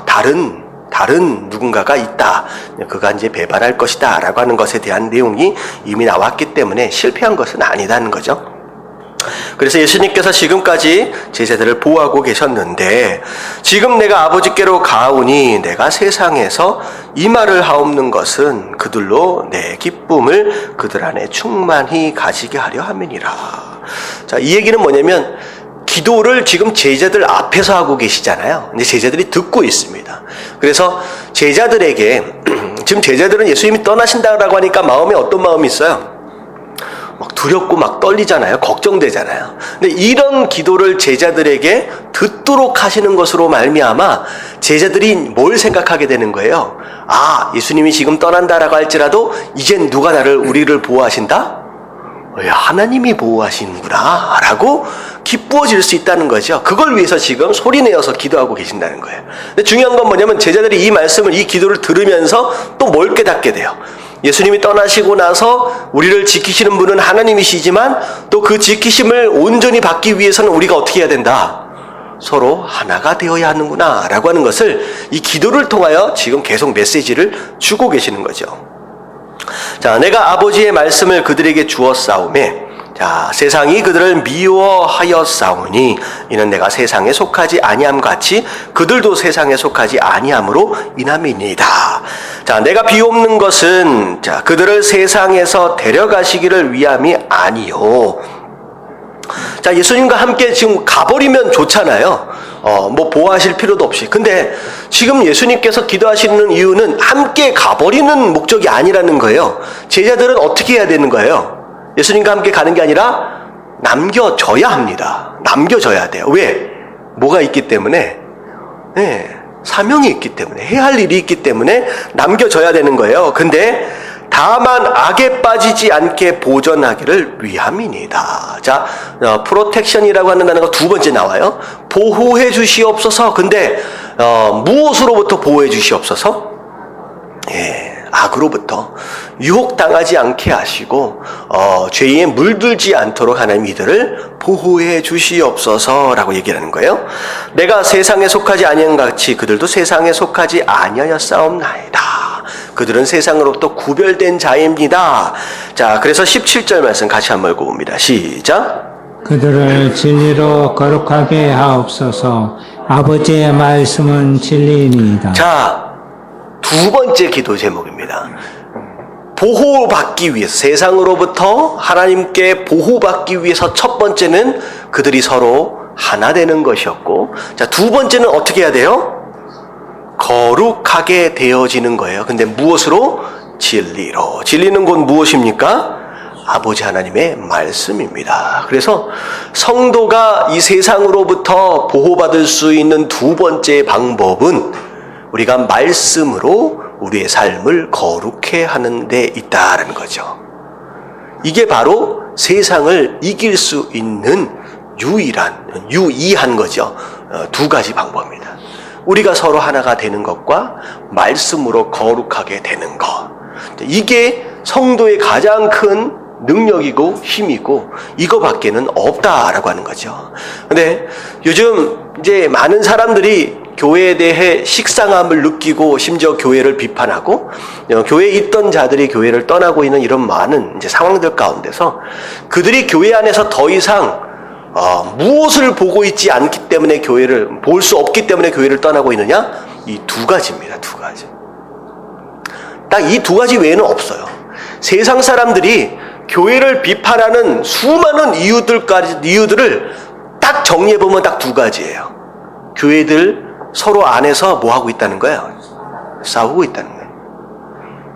[SPEAKER 1] 다른 누군가가 있다. 그가 이제 배반할 것이다. 라고 하는 것에 대한 내용이 이미 나왔기 때문에 실패한 것은 아니다는 거죠. 그래서 예수님께서 지금까지 제자들을 보호하고 계셨는데 지금 내가 아버지께로 가오니 내가 세상에서 이 말을 하옵는 것은 그들로 내 기쁨을 그들 안에 충만히 가지게 하려 함이니라. 자, 이 얘기는 뭐냐면 기도를 지금 제자들 앞에서 하고 계시잖아요. 근데 제자들이 듣고 있습니다. 그래서 제자들에게 지금 제자들은 예수님이 떠나신다라고 하니까 마음에 어떤 마음이 있어요? 막 두렵고 막 떨리잖아요. 걱정되잖아요. 근데 이런 기도를 제자들에게 듣도록 하시는 것으로 말미암아 제자들이 뭘 생각하게 되는 거예요? 아, 예수님이 지금 떠난다라고 할지라도 이젠 누가 우리를 보호하신다? 하나님이 보호하시는구나 라고 기쁘어질 수 있다는 거죠. 그걸 위해서 지금 소리내어서 기도하고 계신다는 거예요. 근데 중요한 건 뭐냐면 제자들이 이 말씀을, 이 기도를 들으면서 또 뭘 깨닫게 돼요? 예수님이 떠나시고 나서 우리를 지키시는 분은 하나님이시지만 또 그 지키심을 온전히 받기 위해서는 우리가 어떻게 해야 된다? 서로 하나가 되어야 하는구나 라고 하는 것을 이 기도를 통하여 지금 계속 메시지를 주고 계시는 거죠. 자, 내가 아버지의 말씀을 그들에게 주었사오매 자, 세상이 그들을 미워하였사오니 이는 내가 세상에 속하지 아니함 같이 그들도 세상에 속하지 아니함으로 인함이니이다. 자, 내가 비옵는 것은 자, 그들을 세상에서 데려가시기를 위함이 아니요. 자, 예수님과 함께 지금 가버리면 좋잖아요. 뭐 보호하실 필요도 없이. 근데 지금 예수님께서 기도하시는 이유는 함께 가버리는 목적이 아니라는 거예요. 제자들은 어떻게 해야 되는 거예요? 예수님과 함께 가는 게 아니라 남겨져야 합니다. 남겨져야 돼요. 왜? 뭐가 있기 때문에? 네, 사명이 있기 때문에, 해야 할 일이 있기 때문에 남겨져야 되는 거예요. 근데 다만 악에 빠지지 않게 보전하기를 위함이니다. 자, 프로텍션이라고 하는 단어가 두 번째 나와요. 보호해 주시옵소서. 근데 무엇으로부터 보호해 주시옵소서? 예, 악으로부터 유혹당하지 않게 하시고 죄에 물들지 않도록 하나님 이들을 보호해 주시옵소서라고 얘기를 하는 거예요. 내가 세상에 속하지 아니한 같이 그들도 세상에 속하지 아니하였사옵나이다. 그들은 세상으로부터 구별된 자입니다. 자, 그래서 17절 말씀 같이 한번 읽어봅니다. 시작.
[SPEAKER 2] 그들을 진리로 거룩하게 하옵소서. 아버지의 말씀은 진리이니이다.
[SPEAKER 1] 자, 두 번째 기도 제목입니다. 보호받기 위해서, 세상으로부터 하나님께 보호받기 위해서 첫 번째는 그들이 서로 하나 되는 것이었고, 자, 두 번째는 어떻게 해야 돼요? 거룩하게 되어지는 거예요. 근데 무엇으로? 진리로. 진리는 곧 무엇입니까? 아버지 하나님의 말씀입니다. 그래서 성도가 이 세상으로부터 보호받을 수 있는 두 번째 방법은 우리가 말씀으로 우리의 삶을 거룩해 하는 데 있다라는 거죠. 이게 바로 세상을 이길 수 있는 유의한 거죠. 두 가지 방법입니다. 우리가 서로 하나가 되는 것과 말씀으로 거룩하게 되는 것. 이게 성도의 가장 큰 능력이고 힘이고 이거밖에는 없다라고 하는 거죠. 근데 요즘 이제 많은 사람들이 교회에 대해 식상함을 느끼고 심지어 교회를 비판하고 교회에 있던 자들이 교회를 떠나고 있는 이런 많은 이제 상황들 가운데서 그들이 교회 안에서 더 이상 무엇을 보고 있지 않기 때문에 교회를 볼 수 없기 때문에 교회를 떠나고 있느냐? 이 두 가지입니다. 두 가지. 딱 이 두 가지 외에는 없어요. 세상 사람들이 교회를 비판하는 수많은 이유들을 딱 정리해보면 딱 두 가지예요. 교회들 서로 안에서 뭐 하고 있다는 거예요? 싸우고 있다는 거예요.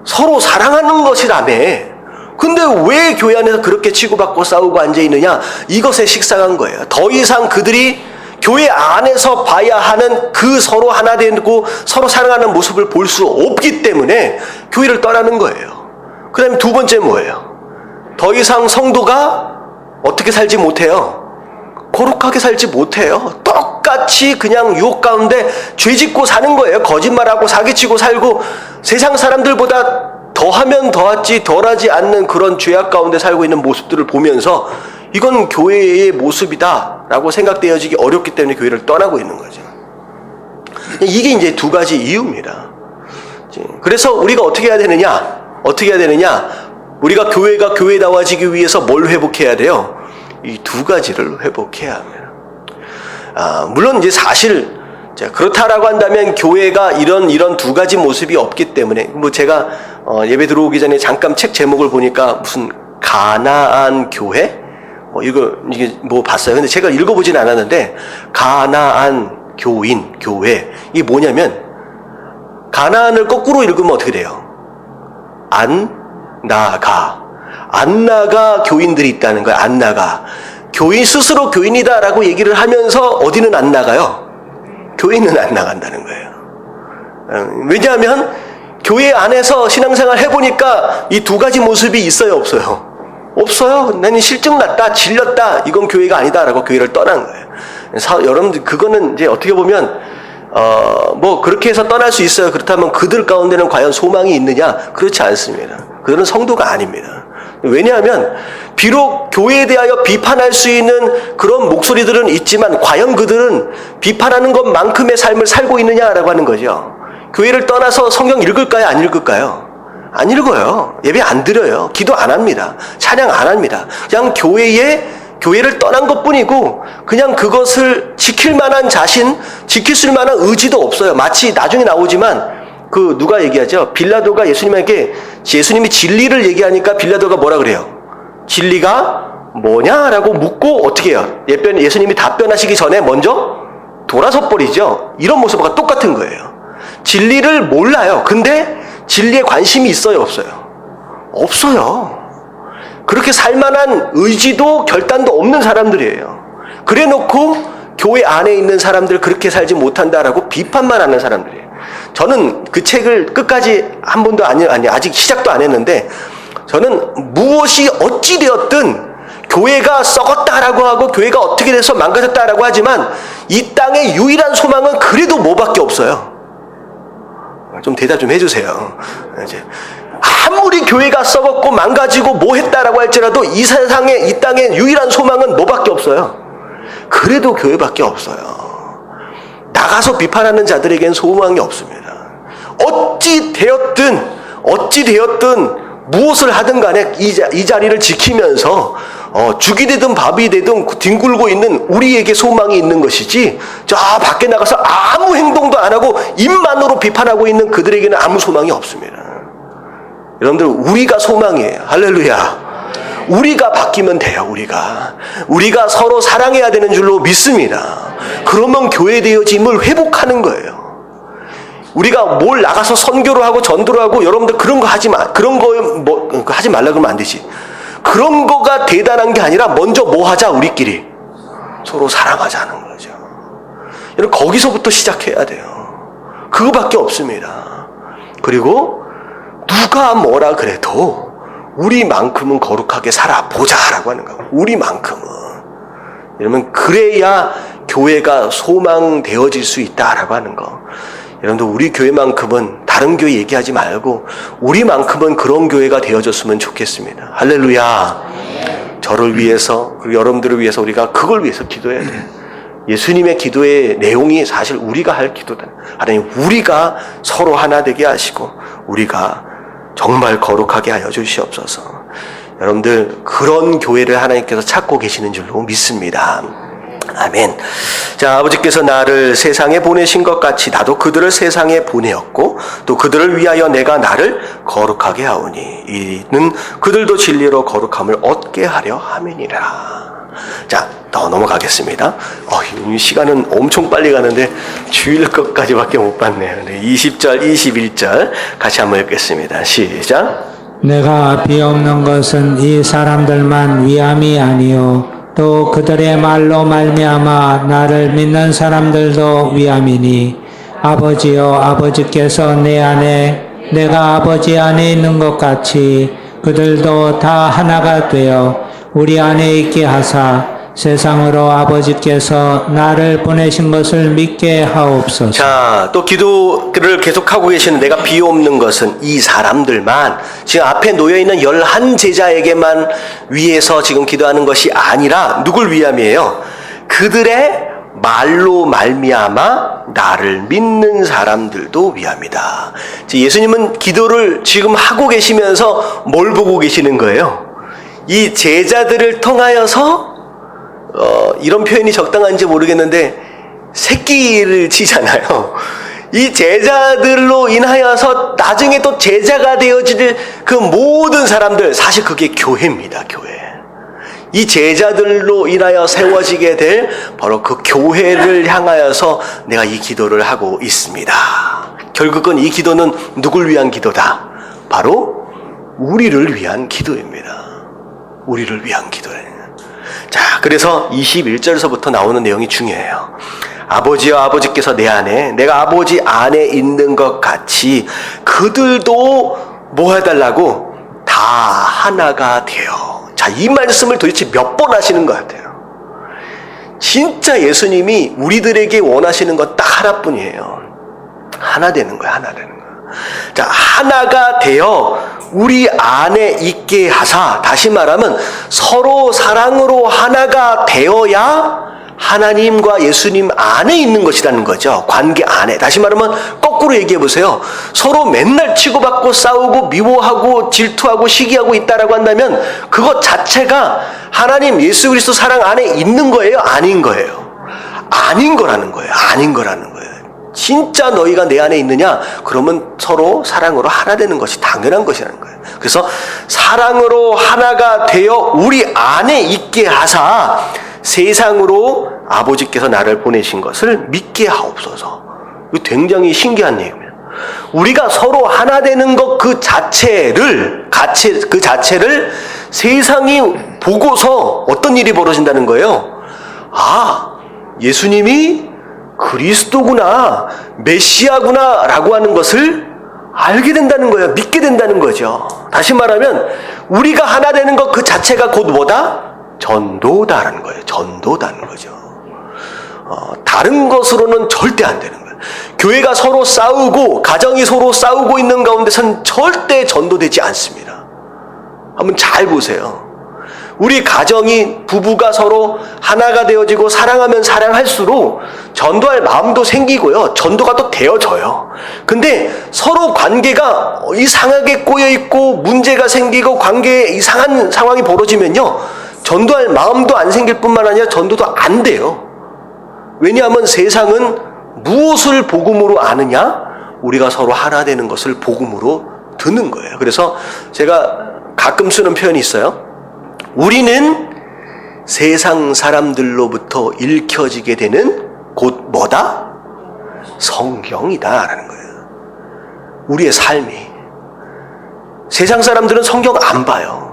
[SPEAKER 1] 서로 사랑하는 것이라며. 근데 왜 교회 안에서 그렇게 치고받고 싸우고 앉아있느냐? 이것에 식상한 거예요. 더 이상 그들이 교회 안에서 봐야 하는 그 서로 하나 되고 서로 사랑하는 모습을 볼 수 없기 때문에 교회를 떠나는 거예요. 그 다음에 두 번째 뭐예요? 더 이상 성도가 어떻게 살지 못해요? 거룩하게 살지 못해요. 똑같이 그냥 유혹 가운데 죄짓고 사는 거예요. 거짓말하고 사기치고 살고 세상 사람들보다 더하면 더하지 덜하지 않는 그런 죄악 가운데 살고 있는 모습들을 보면서 이건 교회의 모습이다라고 생각되어지기 어렵기 때문에 교회를 떠나고 있는 거죠. 이게 이제 두 가지 이유입니다. 그래서 우리가 어떻게 해야 되느냐? 우리가 교회가 교회다워지기 위해서 뭘 회복해야 돼요? 이 두 가지를 회복해야 합니다. 물론 이제 사실 그렇다라고 한다면 교회가 이런 두 가지 모습이 없기 때문에 뭐 제가 예배 들어오기 전에 잠깐 책 제목을 보니까 무슨 가나안 교회 이게 뭐 봤어요. 근데 제가 읽어보진 않았는데 가나안 교회 이게 뭐냐면 가나안을 거꾸로 읽으면 어떻게 돼요? 안나가 교인들이 있다는 거예요. 안나가 교인 스스로 교인이다라고 얘기를 하면서 어디는 안 나가요? 교회는 안 나간다는 거예요. 왜냐하면 교회 안에서 신앙생활 해보니까 이 두 가지 모습이 있어요, 없어요? 없어요. 나는 실증 났다, 질렸다. 이건 교회가 아니다라고 교회를 떠난 거예요. 여러분들 그거는 이제 어떻게 보면 뭐 그렇게 해서 떠날 수 있어요. 그렇다면 그들 가운데는 과연 소망이 있느냐? 그렇지 않습니다. 그들은 성도가 아닙니다. 왜냐하면 비록 교회에 대하여 비판할 수 있는 그런 목소리들은 있지만 과연 그들은 비판하는 것만큼의 삶을 살고 있느냐라고 하는 거죠. 교회를 떠나서 성경 읽을까요? 안 읽을까요? 안 읽어요. 예배 안 드려요. 기도 안 합니다. 찬양 안 합니다. 그냥 교회를 떠난 것뿐이고 그냥 그것을 지킬 만한 지킬 수 만한 의지도 없어요. 마치 나중에 나오지만 누가 얘기하죠? 빌라도가 예수님이 진리를 얘기하니까 빌라도가 뭐라 그래요? 진리가 뭐냐라고 묻고 어떻게 해요? 예수님이 답변하시기 전에 먼저 돌아서 버리죠. 이런 모습과 똑같은 거예요. 진리를 몰라요. 근데 진리에 관심이 있어요, 없어요? 없어요. 그렇게 살만한 의지도 결단도 없는 사람들이에요. 그래놓고 교회 안에 있는 사람들 그렇게 살지 못한다라고 비판만 하는 사람들이에요. 저는 그 책을 끝까지 한 번도 아직 시작도 안 했는데 저는 무엇이 어찌 되었든 교회가 썩었다라고 하고 교회가 어떻게 돼서 망가졌다라고 하지만 이 땅의 유일한 소망은 그래도 뭐밖에 없어요. 좀 대답 좀 해주세요. 이제 아무리 교회가 썩었고 망가지고 뭐 했다라고 할지라도 이 땅의 유일한 소망은 뭐밖에 없어요. 그래도 교회밖에 없어요. 나가서 비판하는 자들에겐 소망이 없습니다. 어찌 되었든 무엇을 하든 간에 이 자리를 지키면서 죽이 되든 밥이 되든 뒹굴고 있는 우리에게 소망이 있는 것이지 저 밖에 나가서 아무 행동도 안 하고 입만으로 비판하고 있는 그들에게는 아무 소망이 없습니다. 여러분들 우리가 소망이에요. 할렐루야. 우리가 바뀌면 돼요. 우리가 서로 사랑해야 되는 줄로 믿습니다. 그러면 교회 되어짐을 회복하는 거예요. 우리가 뭘 나가서 선교를 하고 전도를 하고 여러분들 그런 거 하지 마. 그런 거 하지 말라 그러면 안 되지. 그런 거가 대단한 게 아니라 먼저 뭐 하자 우리끼리 서로 사랑하자는 거죠. 여러분 거기서부터 시작해야 돼요. 그거밖에 없습니다. 그리고 누가 뭐라 그래도 우리만큼은 거룩하게 살아보자라고 하는 거예요. 우리만큼은. 여러분 그래야 교회가 소망되어질 수 있다라고 하는 거. 여러분들 우리 교회만큼은 다른 교회 얘기하지 말고 우리만큼은 그런 교회가 되어졌으면 좋겠습니다. 할렐루야. 저를 위해서 그리고 여러분들을 위해서 우리가 그걸 위해서 기도해야 돼요. 예수님의 기도의 내용이 사실 우리가 할 기도다. 하나님 우리가 서로 하나 되게 하시고 우리가 정말 거룩하게 하여 주시옵소서. 여러분들 그런 교회를 하나님께서 찾고 계시는 줄로 믿습니다. 아멘. 자, 아버지께서 나를 세상에 보내신 것 같이 나도 그들을 세상에 보내었고 또 그들을 위하여 내가 나를 거룩하게 하오니 이는 그들도 진리로 거룩함을 얻게 하려 함이니라. 자, 더 넘어가겠습니다. 이 시간은 엄청 빨리 가는데 주일 것까지밖에 못 봤네요. 20절, 21절 같이 한번 읽겠습니다. 시작.
[SPEAKER 2] 내가 비옵는 것은 이 사람들만 위함이 아니요 또 그들의 말로 말미암아 나를 믿는 사람들도 위함이니 아버지여 아버지께서 내 안에 내가 아버지 안에 있는 것 같이 그들도 다 하나가 되어 우리 안에 있게 하사 세상으로 아버지께서 나를 보내신 것을 믿게 하옵소서.
[SPEAKER 1] 자, 또 기도를 계속하고 계시는 내가 비옵는 것은 이 사람들만 지금 앞에 놓여있는 11제자에게만 위해서 지금 기도하는 것이 아니라 누굴 위함이에요? 그들의 말로 말미암아 나를 믿는 사람들도 위함이다. 예수님은 기도를 지금 하고 계시면서 뭘 보고 계시는 거예요? 이 제자들을 통하여서 이런 표현이 적당한지 모르겠는데 새끼를 치잖아요. 이 제자들로 인하여서 나중에 또 제자가 되어질 그 모든 사람들, 사실 그게 교회입니다. 교회. 이 제자들로 인하여 세워지게 될 바로 그 교회를 향하여서 내가 이 기도를 하고 있습니다. 결국은 이 기도는 누굴 위한 기도다? 바로 우리를 위한 기도입니다. 우리를 위한 기도예요. 자, 그래서 21절에서부터 나오는 내용이 중요해요. 아버지여, 아버지께서 내 안에, 내가 아버지 안에 있는 것 같이 그들도 뭐 해달라고? 다 하나가 되어. 자, 이 말씀을 도대체 몇 번 하시는 것 같아요? 진짜 예수님이 우리들에게 원하시는 것 딱 하나뿐이에요. 하나 되는 거야, 하나 되는 거야. 자, 하나가 되어 우리 안에 있게 하사, 다시 말하면 서로 사랑으로 하나가 되어야 하나님과 예수님 안에 있는 것이라는 거죠. 관계 안에. 다시 말하면 거꾸로 얘기해 보세요. 서로 맨날 치고받고 싸우고 미워하고 질투하고 시기하고 있다라고 한다면 그것 자체가 하나님 예수 그리스도 사랑 안에 있는 거예요? 아닌 거예요? 아닌 거라는 거예요. 아닌 거라는 거예요. 진짜 너희가 내 안에 있느냐? 그러면 서로 사랑으로 하나 되는 것이 당연한 것이라는 거예요. 그래서 사랑으로 하나가 되어 우리 안에 있게 하사 세상으로 아버지께서 나를 보내신 것을 믿게 하옵소서. 이거 굉장히 신기한 얘기입니다. 우리가 서로 하나 되는 것 그 자체를 세상이 보고서 어떤 일이 벌어진다는 거예요? 아, 예수님이 그리스도구나, 메시아구나 라고 하는 것을 알게 된다는 거예요. 믿게 된다는 거죠. 다시 말하면 우리가 하나 되는 것 그 자체가 곧 뭐다? 전도다라는 거예요. 전도다는 거죠. 다른 것으로는 절대 안 되는 거예요. 교회가 서로 싸우고 가정이 서로 싸우고 있는 가운데선 절대 전도되지 않습니다. 한번 잘 보세요. 우리 가정이 부부가 서로 하나가 되어지고 사랑하면 사랑할수록 전도할 마음도 생기고요. 전도가 또 되어져요. 근데 서로 관계가 이상하게 꼬여있고 문제가 생기고 관계에 이상한 상황이 벌어지면요. 전도할 마음도 안 생길 뿐만 아니라 전도도 안 돼요. 왜냐하면 세상은 무엇을 복음으로 아느냐? 우리가 서로 하나 되는 것을 복음으로 듣는 거예요. 그래서 제가 가끔 쓰는 표현이 있어요. 우리는 세상 사람들로부터 읽혀지게 되는 곧 뭐다? 성경이다라는 거예요. 우리의 삶이. 세상 사람들은 성경 안 봐요.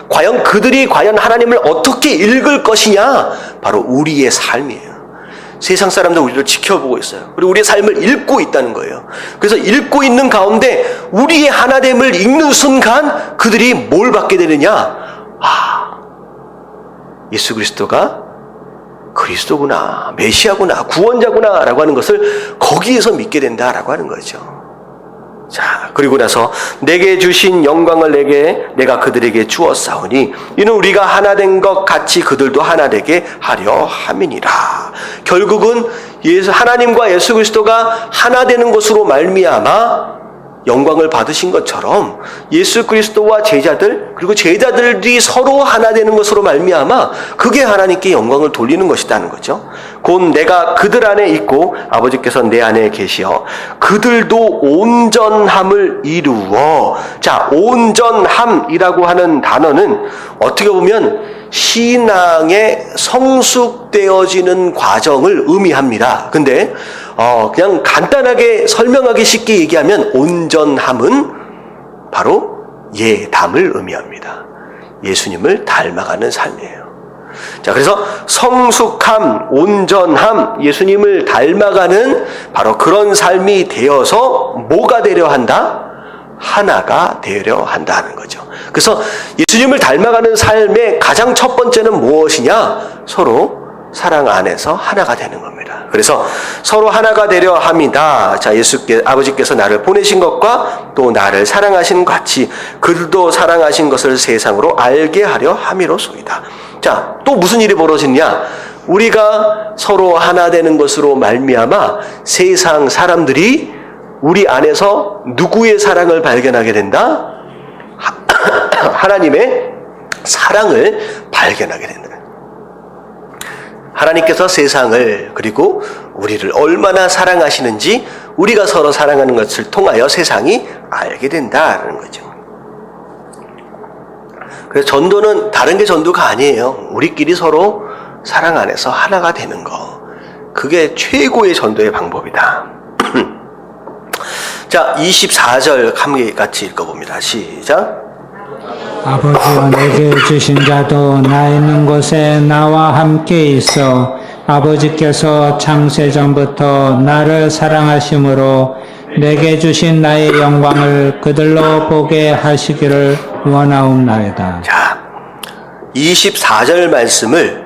[SPEAKER 1] 과연 그들이 과연 하나님을 어떻게 읽을 것이냐? 바로 우리의 삶이에요. 세상 사람들 우리를 지켜보고 있어요. 그리고 우리의 삶을 읽고 있다는 거예요. 그래서 읽고 있는 가운데 우리의 하나됨을 읽는 순간 그들이 뭘 받게 되느냐? 아, 예수 그리스도가 그리스도구나, 메시아구나, 구원자구나 라고 하는 것을 거기에서 믿게 된다라고 하는 거죠. 자, 그리고 나서 내게 주신 영광을 내가 그들에게 주었사오니 이는 우리가 하나 된 것 같이 그들도 하나 되게 하려 함이니라. 결국은 하나님과 예수 그리스도가 하나 되는 것으로 말미암아 영광을 받으신 것처럼 예수 그리스도와 제자들 그리고 제자들이 서로 하나 되는 것으로 말미암아 그게 하나님께 영광을 돌리는 것이라는 거죠. 곧 내가 그들 안에 있고 아버지께서 내 안에 계시어 그들도 온전함을 이루어. 자, 온전함이라고 하는 단어는 어떻게 보면 신앙의 성숙되어지는 과정을 의미합니다. 근데 그냥 간단하게 설명하기 쉽게 얘기하면 온전함은 바로 예담을 의미합니다. 예수님을 닮아가는 삶이에요. 자, 그래서 성숙함, 온전함, 예수님을 닮아가는 바로 그런 삶이 되어서 뭐가 되려 한다? 하나가 되려 한다는 거죠. 그래서 예수님을 닮아가는 삶의 가장 첫 번째는 무엇이냐? 서로 사랑 안에서 하나가 되는 겁니다. 그래서 서로 하나가 되려 합니다. 자, 아버지께서 나를 보내신 것과 또 나를 사랑하신 같이 그들도 사랑하신 것을 세상으로 알게 하려 함이로소이다. 자, 또 무슨 일이 벌어지냐? 우리가 서로 하나 되는 것으로 말미암아 세상 사람들이 우리 안에서 누구의 사랑을 발견하게 된다? 하나님의 사랑을 발견하게 된다. 하나님께서 세상을 그리고 우리를 얼마나 사랑하시는지 우리가 서로 사랑하는 것을 통하여 세상이 알게 된다는 거죠. 그래서 전도는 다른 게 전도가 아니에요. 우리끼리 서로 사랑 안에서 하나가 되는 거. 그게 최고의 전도의 방법이다. 자, 24절 함께 같이 읽어봅니다. 시작.
[SPEAKER 2] 아버지여 내게 주신 자도 나 있는 곳에 나와 함께 있어 아버지께서 창세전부터 나를 사랑하심으로 내게 주신 나의 영광을 그들로 보게 하시기를 원하옵나이다.
[SPEAKER 1] 자, 24절 말씀을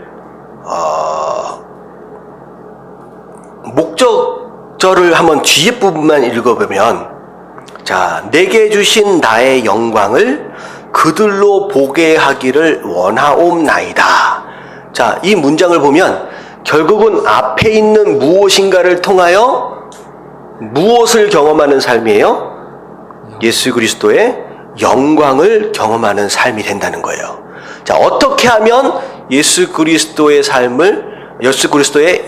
[SPEAKER 1] 목적절을 한번 뒤에 부분만 읽어보면, 자, 내게 주신 나의 영광을 그들로 보게 하기를 원하옵나이다. 자, 이 문장을 보면 결국은 앞에 있는 무엇인가를 통하여 무엇을 경험하는 삶이에요? 예수 그리스도의 영광을 경험하는 삶이 된다는 거예요. 자, 어떻게 하면 예수 그리스도의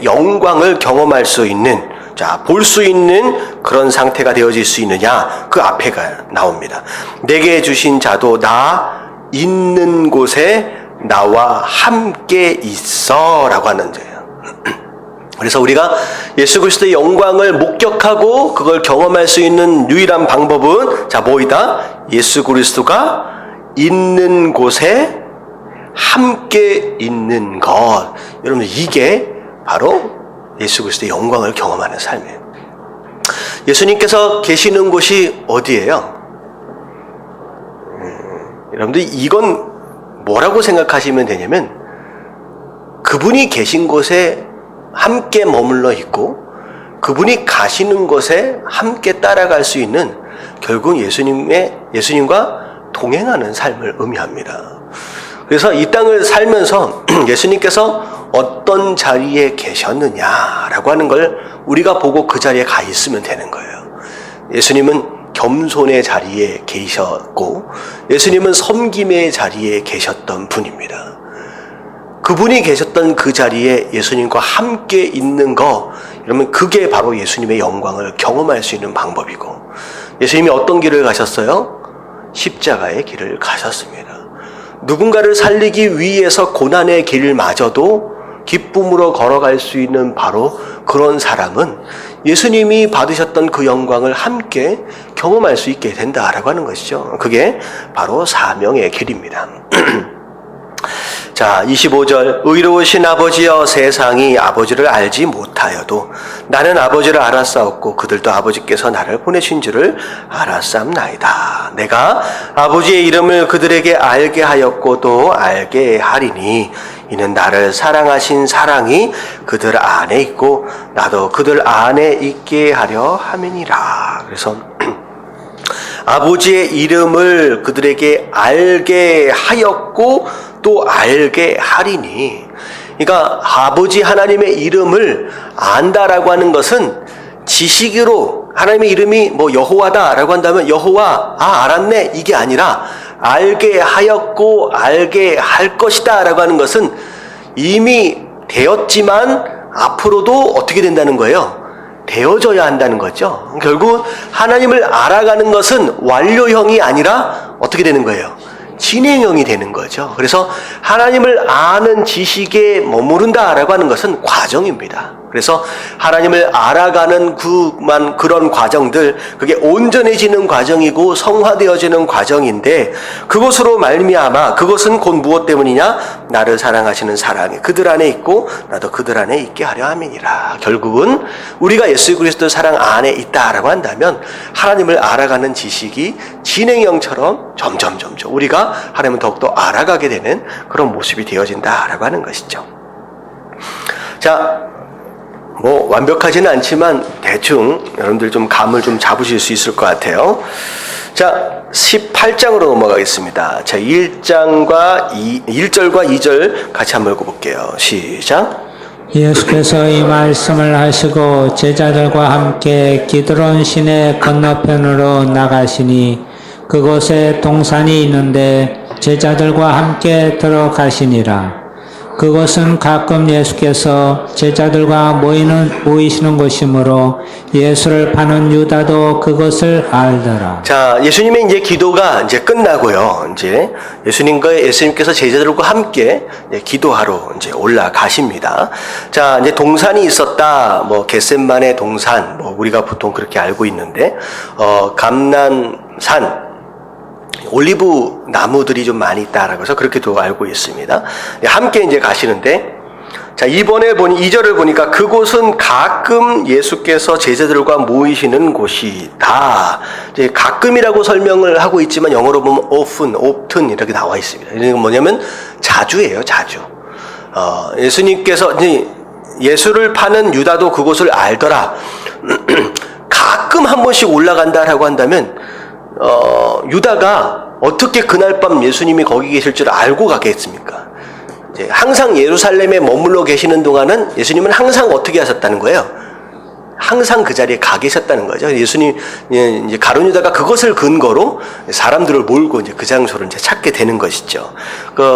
[SPEAKER 1] 영광을 경험할 수 있는, 자, 볼 수 있는 그런 상태가 되어질 수 있느냐? 그 앞에가 나옵니다. 내게 주신 자도 나 있는 곳에 나와 함께 있어 라고 하는 거예요. 그래서 우리가 예수 그리스도의 영광을 목격하고 그걸 경험할 수 있는 유일한 방법은, 자, 뭐이다? 예수 그리스도가 있는 곳에 함께 있는 것. 여러분, 이게 바로 예수 그리스도의 영광을 경험하는 삶이에요. 예수님께서 계시는 곳이 어디예요? 여러분들, 이건 뭐라고 생각하시면 되냐면, 그분이 계신 곳에 함께 머물러 있고 그분이 가시는 곳에 함께 따라갈 수 있는, 결국 예수님과 동행하는 삶을 의미합니다. 그래서 이 땅을 살면서 예수님께서 어떤 자리에 계셨느냐라고 하는 걸 우리가 보고 그 자리에 가 있으면 되는 거예요. 예수님은 겸손의 자리에 계셨고 예수님은 섬김의 자리에 계셨던 분입니다. 그분이 계셨던 그 자리에 예수님과 함께 있는 거, 여러분, 그게 바로 예수님의 영광을 경험할 수 있는 방법이고, 예수님이 어떤 길을 가셨어요? 십자가의 길을 가셨습니다. 누군가를 살리기 위해서 고난의 길마저도 기쁨으로 걸어갈 수 있는 바로 그런 사람은 예수님이 받으셨던 그 영광을 함께 경험할 수 있게 된다라고 하는 것이죠. 그게 바로 사명의 길입니다. 자, 25절. 의로우신 아버지여, 세상이 아버지를 알지 못하여도 나는 아버지를 알았사옵고 그들도 아버지께서 나를 보내신 줄을 알았사옵나이다. 내가 아버지의 이름을 그들에게 알게 하였고 또 알게 하리니 이는 나를 사랑하신 사랑이 그들 안에 있고 나도 그들 안에 있게 하려 함이니라. 그래서 아버지의 이름을 그들에게 알게 하였고 또 알게 하리니, 그러니까 아버지 하나님의 이름을 안다라고 하는 것은 지식으로 하나님의 이름이 뭐 여호와다라고 한다면 여호와, 알았네, 이게 아니라 알게 하였고 알게 할 것이다 라고 하는 것은 이미 되었지만 앞으로도 어떻게 된다는 거예요? 되어져야 한다는 거죠. 결국 하나님을 알아가는 것은 완료형이 아니라 어떻게 되는 거예요? 진행형이 되는 거죠. 그래서 하나님을 아는 지식에 머무른다라고 하는 것은 과정입니다. 그래서 하나님을 알아가는 그런 과정들, 그게 온전해지는 과정이고 성화되어지는 과정인데, 그것으로 말미암아, 그것은 곧 무엇 때문이냐? 나를 사랑하시는 사랑이 그들 안에 있고 나도 그들 안에 있게 하려 함이니라. 결국은 우리가 예수 그리스도 사랑 안에 있다라고 한다면 하나님을 알아가는 지식이 진행형처럼 점점 우리가 하나님을 더욱더 알아가게 되는 그런 모습이 되어진다라고 하는 것이죠. 자, 뭐 완벽하지는 않지만 대충 여러분들 좀 감을 좀 잡으실 수 있을 것 같아요. 자, 18장으로 넘어가겠습니다. 자, 1절과 2절 같이 한번 읽어볼게요. 시작.
[SPEAKER 2] 예수께서 이 말씀을 하시고 제자들과 함께 기드론 시내 건너편으로 나가시니 그곳에 동산이 있는데 제자들과 함께 들어가시니라. 그곳은 가끔 예수께서 제자들과 모이시는 곳이므로 예수를 파는 유다도 그것을 알더라.
[SPEAKER 1] 자, 예수님의 이제 기도가 이제 끝나고요. 이제 예수님께서 제자들과 함께 이제 기도하러 이제 올라가십니다. 자, 이제 동산이 있었다. 뭐 겟셋만의 동산, 뭐 우리가 보통 그렇게 알고 있는데, 감난산, 올리브 나무들이 좀 많이 있다라고 해서 그렇게도 알고 있습니다. 함께 이제 가시는데, 자, 이번에 2절을 보니까 그곳은 가끔 예수께서 제자들과 모이시는 곳이다. 이제 가끔이라고 설명을 하고 있지만 영어로 보면 often 이렇게 나와 있습니다. 이건 뭐냐면 자주예요, 자주. 예수님께서 예수를 파는 유다도 그곳을 알더라. 가끔 한 번씩 올라간다라고 한다면 유다가 어떻게 그날 밤 예수님이 거기 계실 줄 알고 가겠습니까? 이제 항상 예루살렘에 머물러 계시는 동안은 예수님은 항상 어떻게 하셨다는 거예요? 항상 그 자리에 가 계셨다는 거죠. 예수님, 이제 가룟 유다가 그것을 근거로 사람들을 몰고 이제 그 장소를 이제 찾게 되는 것이죠.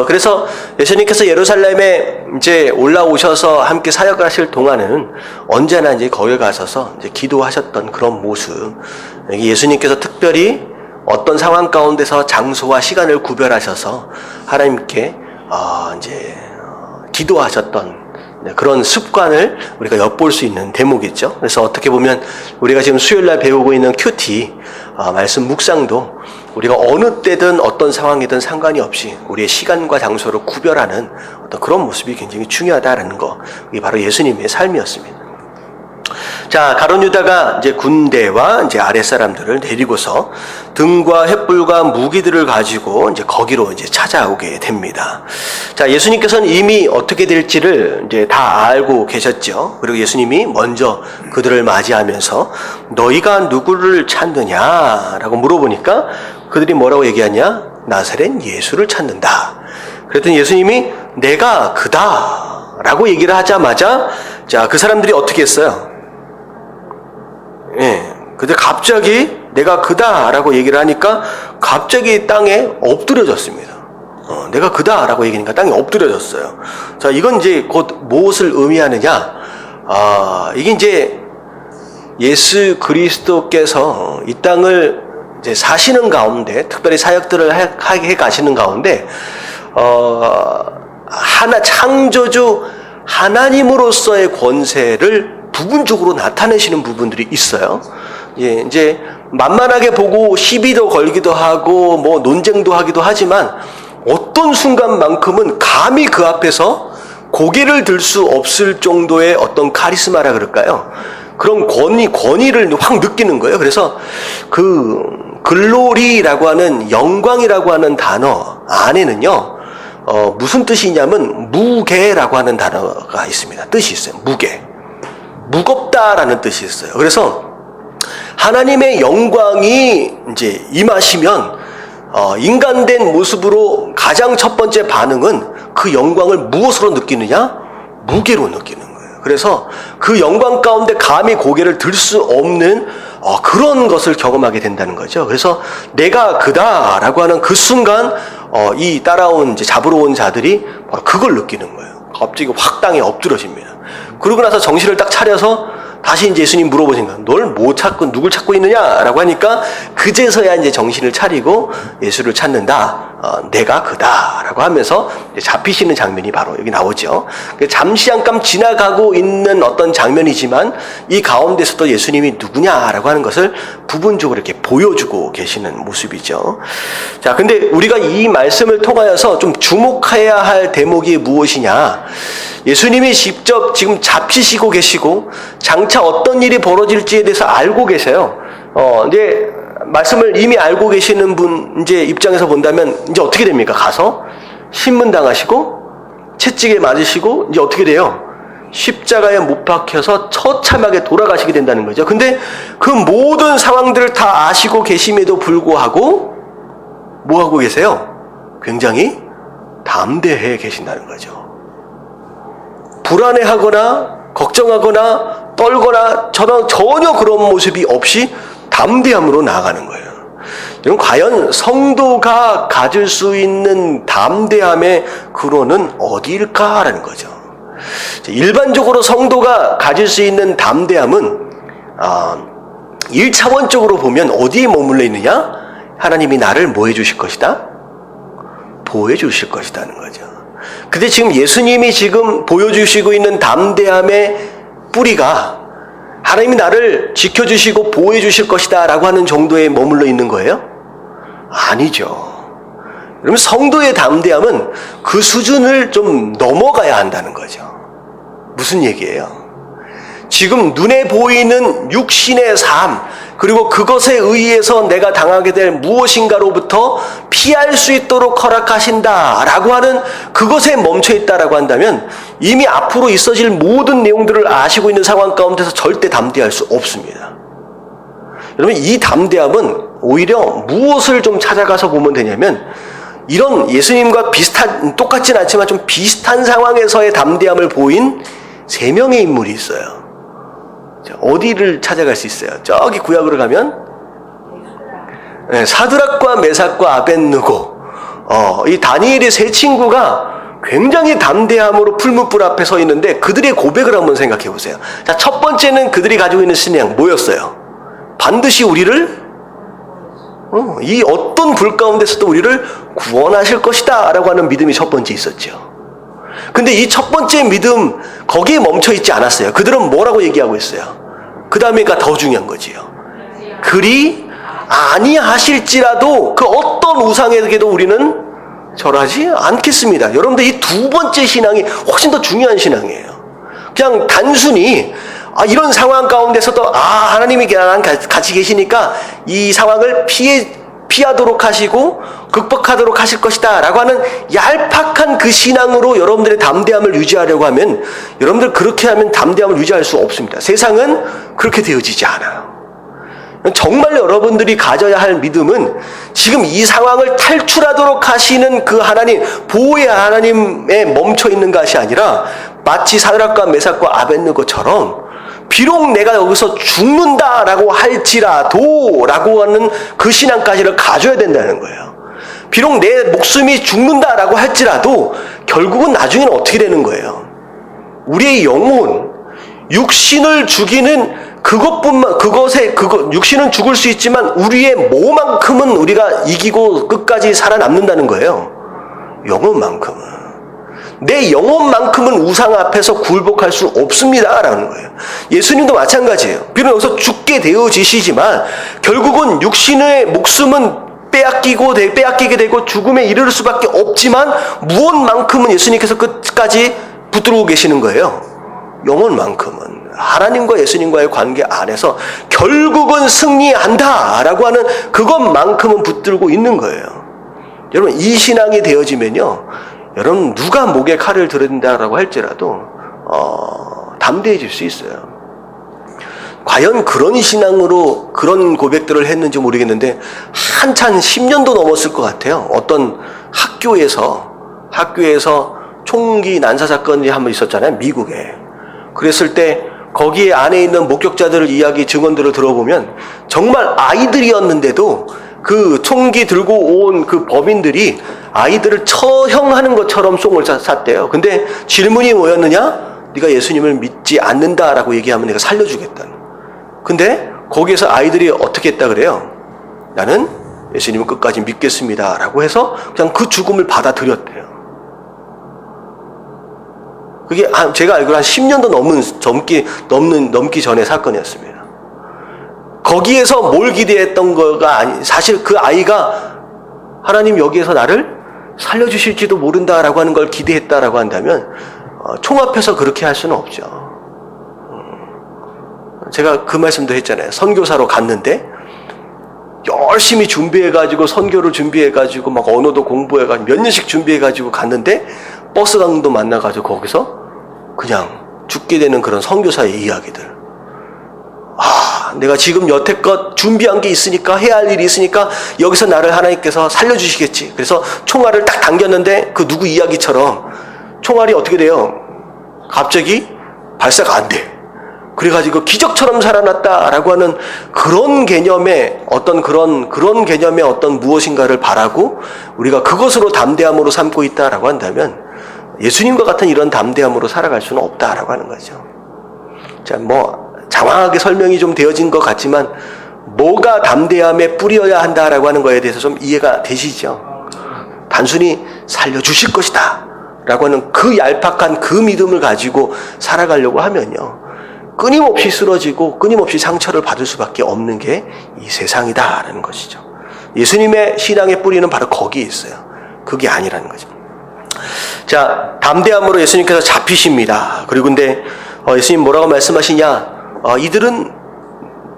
[SPEAKER 1] 그래서 예수님께서 예루살렘에 이제 올라오셔서 함께 사역을 하실 동안은 언제나 이제 거기 가셔서 이제 기도하셨던 그런 모습. 예수님께서 특별히 어떤 상황 가운데서 장소와 시간을 구별하셔서 하나님께 이제 기도하셨던 그런 습관을 우리가 엿볼 수 있는 대목이죠. 그래서 어떻게 보면 우리가 지금 수요일날 배우고 있는 큐티 말씀 묵상도 우리가 어느 때든 어떤 상황이든 상관이 없이 우리의 시간과 장소를 구별하는 어떤 그런 모습이 굉장히 중요하다라는 거. 이게 바로 예수님의 삶이었습니다. 자, 가룟 유다가 이제 군대와 이제 아랫사람들을 데리고서 등과 횃불과 무기들을 가지고 이제 거기로 이제 찾아오게 됩니다. 자, 예수님께서는 이미 어떻게 될지를 이제 다 알고 계셨죠. 그리고 예수님이 먼저 그들을 맞이하면서 너희가 누구를 찾느냐라고 물어보니까 그들이 뭐라고 얘기하냐? 나사렛 예수를 찾는다. 그랬더니 예수님이 내가 그다라고 얘기를 하자마자 자, 그 사람들이 어떻게 했어요? 근데 갑자기 내가 그다라고 얘기를 하니까 갑자기 땅에 엎드려졌습니다. 내가 그다라고 얘기하니까 땅에 엎드려졌어요. 자, 이건 이제 곧 무엇을 의미하느냐? 이게 이제 예수 그리스도께서 이 땅을 이제 사시는 가운데, 특별히 사역들을 해 가시는 가운데, 창조주 하나님으로서의 권세를 부분적으로 나타내시는 부분들이 있어요. 예, 이제 만만하게 보고 시비도 걸기도 하고 뭐 논쟁도 하기도 하지만 어떤 순간만큼은 감히 그 앞에서 고개를 들 수 없을 정도의 어떤 카리스마라 그럴까요? 그런 권위를 확 느끼는 거예요. 그래서 그 글로리라고 하는 영광이라고 하는 단어 안에는요, 무슨 뜻이 있냐면 무게라고 하는 단어가 있습니다. 뜻이 있어요. 무겁다라는 뜻이 있어요. 그래서 하나님의 영광이 이제 임하시면 인간된 모습으로 가장 첫 번째 반응은 그 영광을 무엇으로 느끼느냐? 무게로 느끼는 거예요. 그래서 그 영광 가운데 감히 고개를 들 수 없는 그런 것을 경험하게 된다는 거죠. 그래서 내가 그다라고 하는 그 순간 이 따라온 이제 잡으러 온 자들이 바로 그걸 느끼는 거예요. 갑자기 확 땅에 엎드러집니다. 그러고 나서 정신을 딱 차려서 다시 이제 예수님 물어보신 거예요. 널 뭐 찾고 누굴 찾고 있느냐라고 하니까 그제서야 이제 정신을 차리고 예수를 찾는다. 내가 그다라고 하면서 이제 잡히시는 장면이 바로 여기 나오죠. 잠시 잠깐 지나가고 있는 어떤 장면이지만 이 가운데서도 예수님이 누구냐라고 하는 것을 부분적으로 이렇게 보여주고 계시는 모습이죠. 자, 근데 우리가 이 말씀을 통하여서 좀 주목해야 할 대목이 무엇이냐? 예수님이 직접 지금 잡히시고 계시고 장차 어떤 일이 벌어질지에 대해서 알고 계세요. 이제 말씀을 이미 알고 계시는 분 이제 입장에서 본다면 이제 어떻게 됩니까? 가서 신문 당하시고 채찍에 맞으시고 이제 어떻게 돼요? 십자가에 못 박혀서 처참하게 돌아가시게 된다는 거죠. 근데 그 모든 상황들을 다 아시고 계심에도 불구하고 뭐 하고 계세요? 굉장히 담대해 계신다는 거죠. 불안해하거나 걱정하거나 떨거나 전혀 그런 모습이 없이 담대함으로 나아가는 거예요. 이건 과연 성도가 가질 수 있는 담대함의 근원은 어디일까라는 거죠. 일반적으로 성도가 가질 수 있는 담대함은 1차원적으로 보면 어디에 머물러 있느냐? 하나님이 나를 뭐 해주실 것이다? 보호해 주실 것이다는 거죠. 근데 지금 예수님이 지금 보여주시고 있는 담대함의 뿌리가 하나님이 나를 지켜주시고 보호해 주실 것이다 라고 하는 정도에 머물러 있는 거예요? 아니죠. 그러면 성도의 담대함은 그 수준을 좀 넘어가야 한다는 거죠. 무슨 얘기예요? 지금 눈에 보이는 육신의 삶, 그리고 그것에 의해서 내가 당하게 될 무엇인가로부터 피할 수 있도록 허락하신다라고 하는 그것에 멈춰 있다라고 한다면 이미 앞으로 있어질 모든 내용들을 아시고 있는 상황 가운데서 절대 담대할 수 없습니다. 여러분, 이 담대함은 오히려 무엇을 좀 찾아가서 보면 되냐면 이런 예수님과 똑같진 않지만 좀 비슷한 상황에서의 담대함을 보인 3명의 인물이 있어요. 어디를 찾아갈 수 있어요? 저기 구약으로 가면 사드락과 메삭과 아벳느고, 이 다니엘의 3 친구가 굉장히 담대함으로 풀무불 앞에 서 있는데 그들의 고백을 한번 생각해 보세요. 자, 첫 번째는 그들이 가지고 있는 신앙 뭐였어요? 반드시 우리를 이 어떤 불 가운데서도 우리를 구원하실 것이다 라고 하는 믿음이 첫 번째 있었죠. 근데 이 첫 번째 믿음 거기에 멈춰 있지 않았어요. 그들은 뭐라고 얘기하고 있어요? 그 다음에가 더 중요한 거지요. 그리 아니하실지라도 그 어떤 우상에게도 우리는 절하지 않겠습니다. 여러분들 이 두 번째 신앙이 훨씬 더 중요한 신앙이에요. 그냥 단순히 이런 상황 가운데서도 하나님이 나랑 같이 계시니까 이 상황을 피하도록 하시고 극복하도록 하실 것이다 라고 하는 얄팍한 그 신앙으로 여러분들의 담대함을 유지하려고 하면 여러분들 그렇게 하면 담대함을 유지할 수 없습니다. 세상은 그렇게 되어지지 않아요. 정말 여러분들이 가져야 할 믿음은 지금 이 상황을 탈출하도록 하시는 그 하나님, 보호의 하나님에 멈춰 있는 것이 아니라 마치 사드락과 메삭과 아벳느고처럼 비록 내가 여기서 죽는다라고 할지라도 라고 하는 그 신앙까지를 가져야 된다는 거예요. 비록 내 목숨이 죽는다라고 할지라도 결국은 나중에는 어떻게 되는 거예요? 우리의 영혼, 육신을 죽이는 육신은 죽을 수 있지만 우리의 뭐만큼은 우리가 이기고 끝까지 살아남는다는 거예요. 영혼만큼은. 내 영혼만큼은 우상 앞에서 굴복할 수 없습니다라는 거예요. 예수님도 마찬가지예요. 비록 여기서 죽게 되어지시지만 결국은 육신의 목숨은 빼앗기게 되고 죽음에 이르를 수밖에 없지만 무엇만큼은 예수님께서 끝까지 붙들고 계시는 거예요. 영혼만큼은. 하나님과 예수님과의 관계 안에서 결국은 승리한다라고 하는 그것만큼은 붙들고 있는 거예요. 여러분, 이 신앙이 되어지면요, 여러분 누가 목에 칼을 들은다라고 할지라도 담대해질 수 있어요. 과연 그런 신앙으로 그런 고백들을 했는지 모르겠는데 한참 10년도 넘었을 것 같아요. 어떤 학교에서 총기 난사 사건이 한번 있었잖아요, 미국에. 그랬을 때 거기에 안에 있는 목격자들 이야기, 증언들을 들어보면 정말 아이들이었는데도 그 총기 들고 온 그 범인들이 아이들을 처형하는 것처럼 총을 쐈대요. 근데 질문이 뭐였느냐? 네가 예수님을 믿지 않는다라고 얘기하면 내가 살려주겠다는. 근데 거기에서 아이들이 어떻게 했다 그래요? 나는 예수님을 끝까지 믿겠습니다 라고 해서 그냥 그 죽음을 받아들였대요. 그게 제가 알기로 한 10년도 넘기 전의 사건이었습니다. 거기에서 뭘 기대했던 거가 사실 그 아이가 하나님 여기에서 나를 살려주실지도 모른다라고 하는 걸 기대했다라고 한다면 총 앞에서 그렇게 할 수는 없죠. 제가 그 말씀도 했잖아요. 선교사로 갔는데 열심히 준비해가지고 선교를 준비해가지고 막 언어도 공부해가지고 몇 년씩 준비해가지고 갔는데 버스 강도 만나가지고 거기서 그냥 죽게 되는 그런 선교사의 이야기들. 내가 지금 여태껏 준비한 게 있으니까, 해야 할 일이 있으니까 여기서 나를 하나님께서 살려주시겠지. 그래서 총알을 딱 당겼는데 그 누구 이야기처럼 총알이 어떻게 돼요? 갑자기 발사가 안 돼. 그래가지고 기적처럼 살아났다라고 하는 그런 개념의 그런 개념의 어떤 무엇인가를 바라고 우리가 그것으로 담대함으로 삼고 있다라고 한다면 예수님과 같은 이런 담대함으로 살아갈 수는 없다라고 하는 거죠. 자, 장황하게 설명이 좀 되어진 것 같지만 뭐가 담대함에 뿌려야 한다라고 하는 거에 대해서 좀 이해가 되시죠? 단순히 살려주실 것이다 라고 하는 그 얄팍한 그 믿음을 가지고 살아가려고 하면요, 끊임없이 쓰러지고 끊임없이 상처를 받을 수밖에 없는 게 이 세상이다라는 것이죠. 예수님의 신앙의 뿌리는 바로 거기에 있어요. 그게 아니라는 거죠. 자, 담대함으로 예수님께서 잡히십니다. 그리고 근데 예수님 뭐라고 말씀하시냐? 이들은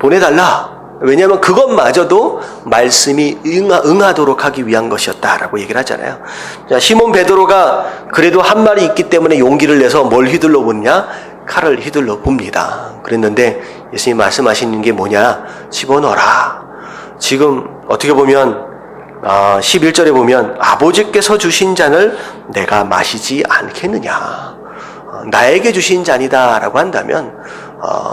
[SPEAKER 1] 보내달라. 왜냐하면 그것마저도 말씀이 응하도록 하기 위한 것이었다라고 얘기를 하잖아요. 자, 시몬 베드로가 그래도 한 말이 있기 때문에 용기를 내서 뭘 휘둘러 보느냐? 칼을 휘둘러 봅니다. 그랬는데 예수님 말씀하시는 게 뭐냐? 집어넣어라. 지금 어떻게 보면 11절에 보면 아버지께서 주신 잔을 내가 마시지 않겠느냐. 나에게 주신 잔이다 라고 한다면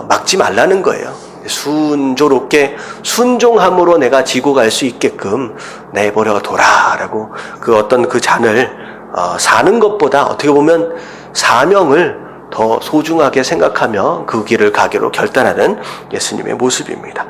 [SPEAKER 1] 막지 말라는 거예요. 순조롭게 순종함으로 내가 지고 갈 수 있게끔 내버려 둬라라고 그 어떤 그 잔을 사는 것보다 어떻게 보면 사명을 더 소중하게 생각하며 그 길을 가기로 결단하는 예수님의 모습입니다.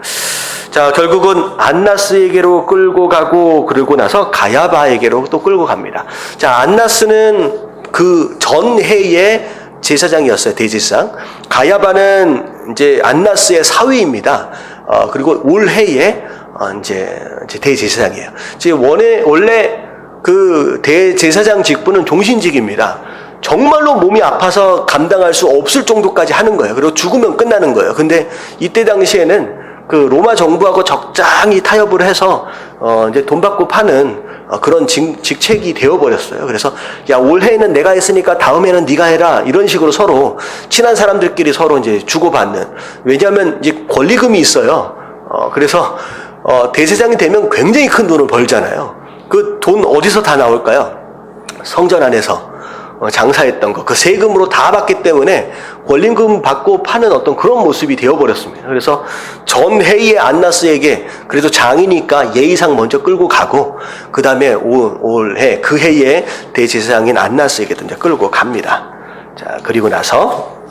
[SPEAKER 1] 자, 결국은 안나스에게로 끌고 가고 그러고 나서 가야바에게로 또 끌고 갑니다. 자, 안나스는 그 전해의 제사장이었어요. 대제사장. 가야바는 이제 안나스의 사위입니다. 그리고 올해에 이제 대제사장이에요. 원래 그 대제사장 직분은 종신직입니다. 정말로 몸이 아파서 감당할 수 없을 정도까지 하는 거예요. 그리고 죽으면 끝나는 거예요. 근데 이때 당시에는 그 로마 정부하고 적당히 타협을 해서 이제 돈 받고 파는 그런 직책이 되어버렸어요. 그래서 야, 올해는 내가 했으니까 다음에는 네가 해라, 이런 식으로 서로 친한 사람들끼리 서로 이제 주고받는. 왜냐하면 이제 권리금이 있어요. 그래서 대제사장이 되면 굉장히 큰 돈을 벌잖아요. 그 돈 어디서 다 나올까요? 성전 안에서 장사했던 거, 그 세금으로 다 받기 때문에 권리금 받고 파는 어떤 그런 모습이 되어버렸습니다. 그래서 전해의 안나스에게 그래도 장이니까 예의상 먼저 끌고 가고, 그 다음에 올해 그 해의 대제사장인 안나스에게도 이제 끌고 갑니다. 자, 그리고 나서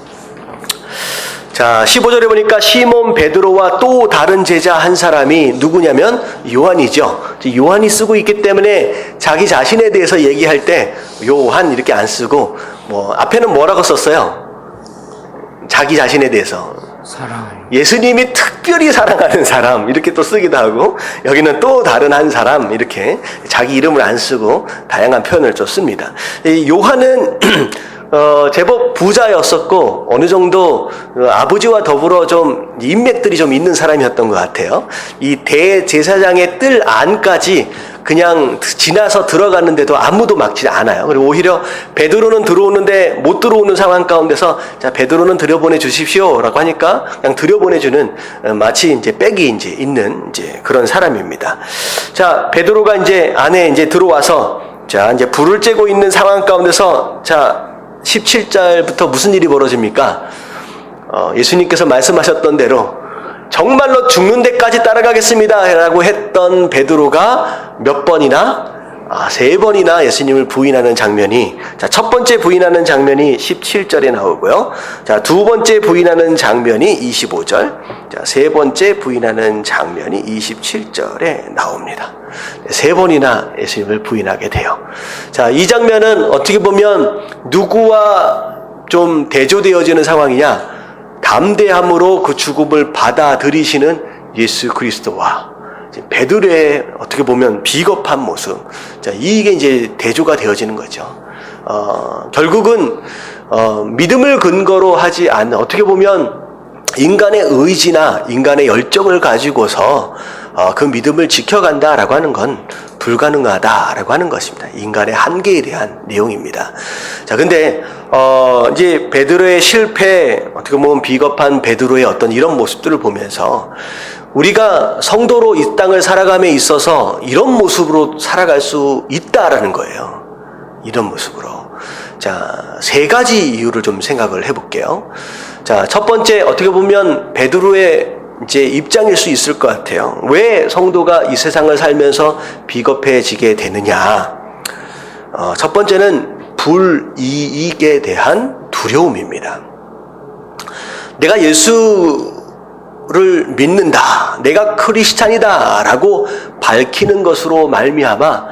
[SPEAKER 1] 자, 15절에 보니까 시몬 베드로와 또 다른 제자 한 사람이 누구냐면 요한이죠. 요한이 쓰고 있기 때문에 자기 자신에 대해서 얘기할 때 요한 이렇게 안 쓰고 앞에는 뭐라고 썼어요? 자기 자신에 대해서
[SPEAKER 2] 사랑.
[SPEAKER 1] 예수님이 특별히 사랑하는 사람 이렇게 또 쓰기도 하고, 여기는 또 다른 한 사람 이렇게 자기 이름을 안 쓰고 다양한 표현을 좀 씁니다. 요한은 제법 부자였었고 어느 정도 아버지와 더불어 좀 인맥들이 좀 있는 사람이었던 것 같아요. 이 대제사장의 뜰 안까지 그냥 지나서 들어갔는데도 아무도 막지 않아요. 그리고 오히려 베드로는 들어오는데 못 들어오는 상황 가운데서 자, 베드로는 들여보내 주십시오라고 하니까 그냥 들여보내주는, 마치 이제 백이 이제 있는 이제 그런 사람입니다. 자, 베드로가 이제 안에 이제 들어와서 자, 이제 불을 쬐고 있는 상황 가운데서 자, 17절부터 무슨 일이 벌어집니까? 예수님께서 말씀하셨던 대로 정말로 죽는 데까지 따라가겠습니다 라고 했던 베드로가 몇 번이나? 3번이나 예수님을 부인하는 장면이, 자, 첫 번째 부인하는 장면이 17절에 나오고요. 자, 두 번째 부인하는 장면이 25절, 자, 세 번째 부인하는 장면이 27절에 나옵니다. 3번이나 예수님을 부인하게 돼요. 자, 이 장면은 어떻게 보면 누구와 좀 대조되어지는 상황이냐? 담대함으로 그 죽음을 받아들이시는 예수 그리스도와 베드로의 어떻게 보면 비겁한 모습. 자, 이게 이제 대조가 되어지는 거죠. 결국은 믿음을 근거로 하지 않는, 어떻게 보면 인간의 의지나 인간의 열정을 가지고서 그 믿음을 지켜간다라고 하는 건 불가능하다라고 하는 것입니다. 인간의 한계에 대한 내용입니다. 자, 근데 이제 베드로의 실패, 어떻게 보면 비겁한 베드로의 어떤 이런 모습들을 보면서 우리가 성도로 이 땅을 살아감에 있어서 이런 모습으로 살아갈 수 있다라는 거예요. 이런 모습으로. 자, 3가지 이유를 좀 생각을 해볼게요. 자, 첫 번째 어떻게 보면 베드로의 이제 입장일 수 있을 것 같아요. 왜 성도가 이 세상을 살면서 비겁해지게 되느냐? 첫 번째는 불이익에 대한 두려움입니다. 내가 예수를 믿는다, 내가 크리스찬이다 라고 밝히는 것으로 말미암아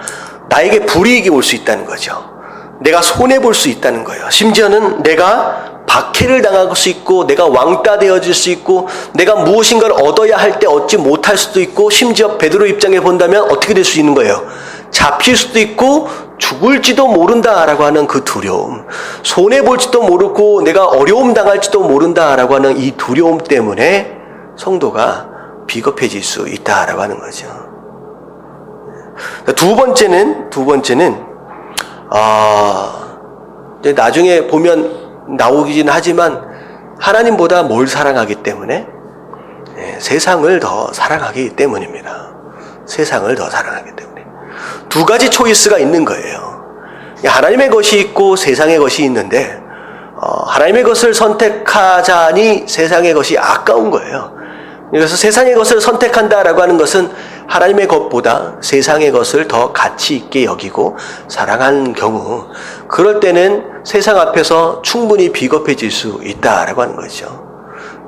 [SPEAKER 1] 나에게 불이익이 올 수 있다는 거죠. 내가 손해볼 수 있다는 거예요. 심지어는 내가 박해를 당할 수 있고, 내가 왕따 되어질 수 있고, 내가 무엇인가를 얻어야 할 때 얻지 못할 수도 있고, 심지어 베드로 입장에 본다면 어떻게 될 수 있는 거예요? 잡힐 수도 있고 죽을지도 모른다라고 하는 그 두려움, 손해볼지도 모르고 내가 어려움 당할지도 모른다라고 하는 이 두려움 때문에 성도가 비겁해질 수 있다라고 하는 거죠. 두 번째는 이제 나중에 보면 나오긴 하지만 하나님보다 뭘 사랑하기 때문에 세상을 더 사랑하기 때문입니다. 세상을 더 사랑하기 때문에. 두 가지 초이스가 있는 거예요. 하나님의 것이 있고 세상의 것이 있는데 하나님의 것을 선택하자니 세상의 것이 아까운 거예요. 그래서 세상의 것을 선택한다라고 하는 것은 하나님의 것보다 세상의 것을 더 가치 있게 여기고 사랑하는 경우, 그럴 때는 세상 앞에서 충분히 비겁해질 수 있다라고 하는 거죠.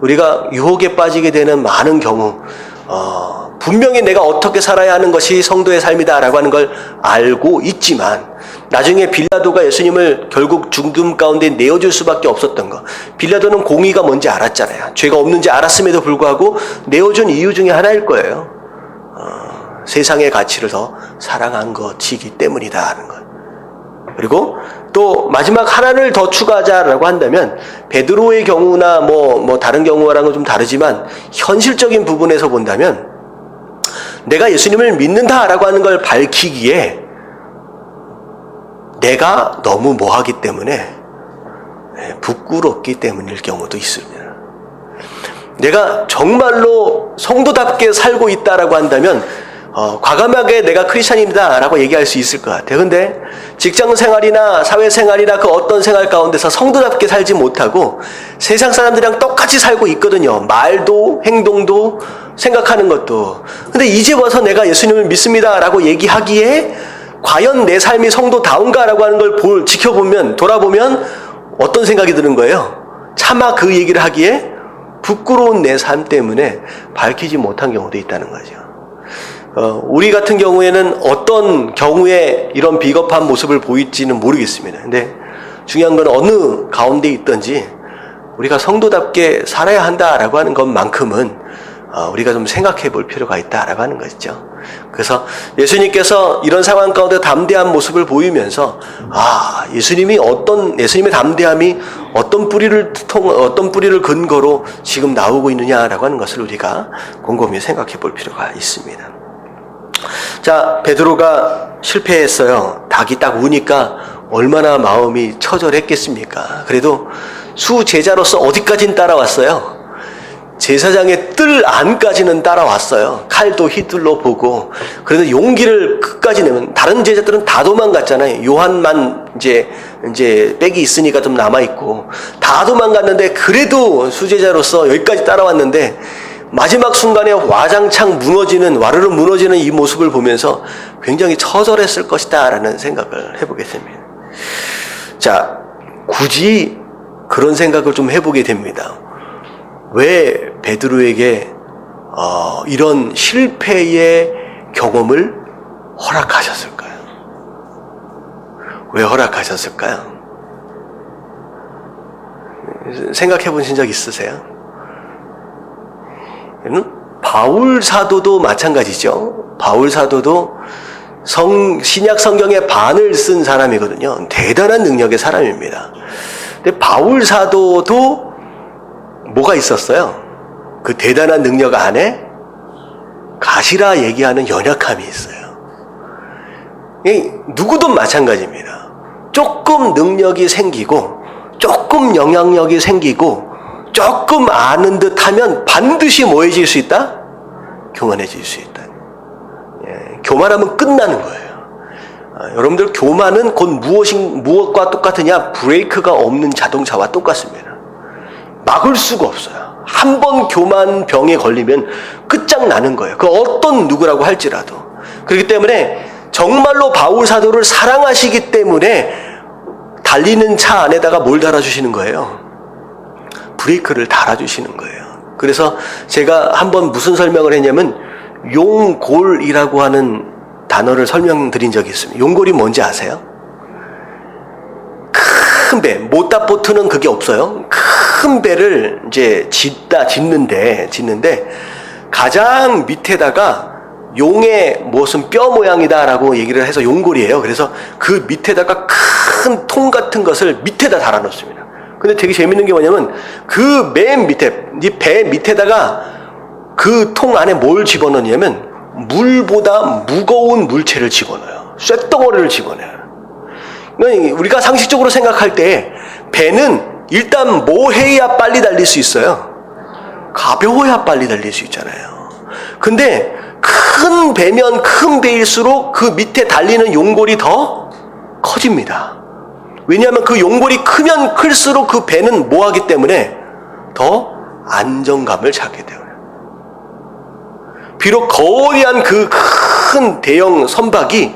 [SPEAKER 1] 우리가 유혹에 빠지게 되는 많은 경우, 분명히 내가 어떻게 살아야 하는 것이 성도의 삶이다라고 하는 걸 알고 있지만 나중에 빌라도가 예수님을 결국 죽음 가운데 내어줄 수밖에 없었던 거, 빌라도는 공의가 뭔지 알았잖아요. 죄가 없는지 알았음에도 불구하고 내어준 이유 중에 하나일 거예요. 세상의 가치를 더 사랑한 것이기 때문이다 하는 것. 그리고 또 마지막 하나를 더 추가하자라고 한다면 베드로의 경우나 뭐 다른 경우랑은 좀 다르지만 현실적인 부분에서 본다면 내가 예수님을 믿는다라고 하는 걸 밝히기에 내가 너무 뭐하기 때문에 부끄럽기 때문일 경우도 있습니다. 내가 정말로 성도답게 살고 있다라고 한다면 과감하게 내가 크리스찬입니다라고 얘기할 수 있을 것 같아요. 근데 직장 생활이나 사회 생활이나 그 어떤 생활 가운데서 성도답게 살지 못하고 세상 사람들이랑 똑같이 살고 있거든요. 말도 행동도 생각하는 것도. 근데 이제 와서 내가 예수님을 믿습니다라고 얘기하기에 과연 내 삶이 성도다운가라고 하는 걸 지켜보면, 돌아보면 어떤 생각이 드는 거예요? 차마 그 얘기를 하기에 부끄러운 내 삶 때문에 밝히지 못한 경우도 있다는 거죠. 우리 같은 경우에는 어떤 경우에 이런 비겁한 모습을 보일지는 모르겠습니다. 근데 중요한 건 어느 가운데 있든지 우리가 성도답게 살아야 한다라고 하는 것만큼은 우리가 좀 생각해 볼 필요가 있다라고 하는 것이죠. 그래서 예수님께서 이런 상황 가운데 담대한 모습을 보이면서 예수님의 담대함이 어떤 뿌리를 근거로 지금 나오고 있느냐라고 하는 것을 우리가 곰곰이 생각해 볼 필요가 있습니다. 자, 베드로가 실패했어요. 닭이 딱 우니까 얼마나 마음이 처절했겠습니까? 그래도 수제자로서 어디까지는 따라왔어요? 제사장의 뜰 안까지는 따라왔어요. 칼도 휘둘러 보고. 그래도 용기를 끝까지 내면, 다른 제자들은 다 도망갔잖아요. 요한만 이제 빽이 있으니까 좀 남아있고. 다 도망갔는데, 그래도 수제자로서 여기까지 따라왔는데, 마지막 순간에 와장창 와르르 무너지는 이 모습을 보면서 굉장히 처절했을 것이다 라는 생각을 해보게 됩니다. 자, 굳이 그런 생각을 좀 해보게 됩니다. 왜 베드로에게 이런 실패의 경험을 허락하셨을까요? 왜 허락하셨을까요? 생각해 보신 적 있으세요? 바울 사도도 마찬가지죠. 바울 사도도 신약 성경의 반을 쓴 사람이거든요. 대단한 능력의 사람입니다. 근데 바울 사도도 뭐가 있었어요? 그 대단한 능력 안에 가시라 얘기하는 연약함이 있어요. 누구도 마찬가지입니다. 조금 능력이 생기고 조금 영향력이 생기고 조금 아는 듯 하면 반드시 뭐해질 수 있다? 교만해질 수 있다. 교만하면 끝나는 거예요. 여러분들, 교만은 곧 무엇과 똑같으냐? 브레이크가 없는 자동차와 똑같습니다. 막을 수가 없어요. 한 번 교만 병에 걸리면 끝장나는 거예요. 그 어떤 누구라고 할지라도. 그렇기 때문에 정말로 바울 사도를 사랑하시기 때문에 달리는 차 안에다가 뭘 달아주시는 거예요? 브레이크를 달아주시는 거예요. 그래서 제가 한번 무슨 설명을 했냐면 용골이라고 하는 단어를 설명드린 적이 있습니다. 용골이 뭔지 아세요? 큰 배, 모타보트는 그게 없어요. 큰 배를 이제 짓는데 가장 밑에다가 용의 무슨 뼈 모양이다라고 얘기를 해서 용골이에요. 그래서 그 밑에다가 큰 통 같은 것을 밑에다 달아놓습니다. 근데 되게 재밌는 게 뭐냐면 그 맨 밑에, 이 배 밑에다가 그 통 안에 뭘 집어넣냐면 물보다 무거운 물체를 집어넣어요. 쇳덩어리를 집어넣어요. 우리가 상식적으로 생각할 때 배는 일단 뭐 해야 빨리 달릴 수 있어요? 가벼워야 빨리 달릴 수 있잖아요. 근데 큰 배면 큰 배일수록 그 밑에 달리는 용골이 더 커집니다. 왜냐하면 그 용골이 크면 클수록 그 배는 뭐 하기 때문에 더 안정감을 찾게 돼요. 비록 거대한 그 큰 대형 선박이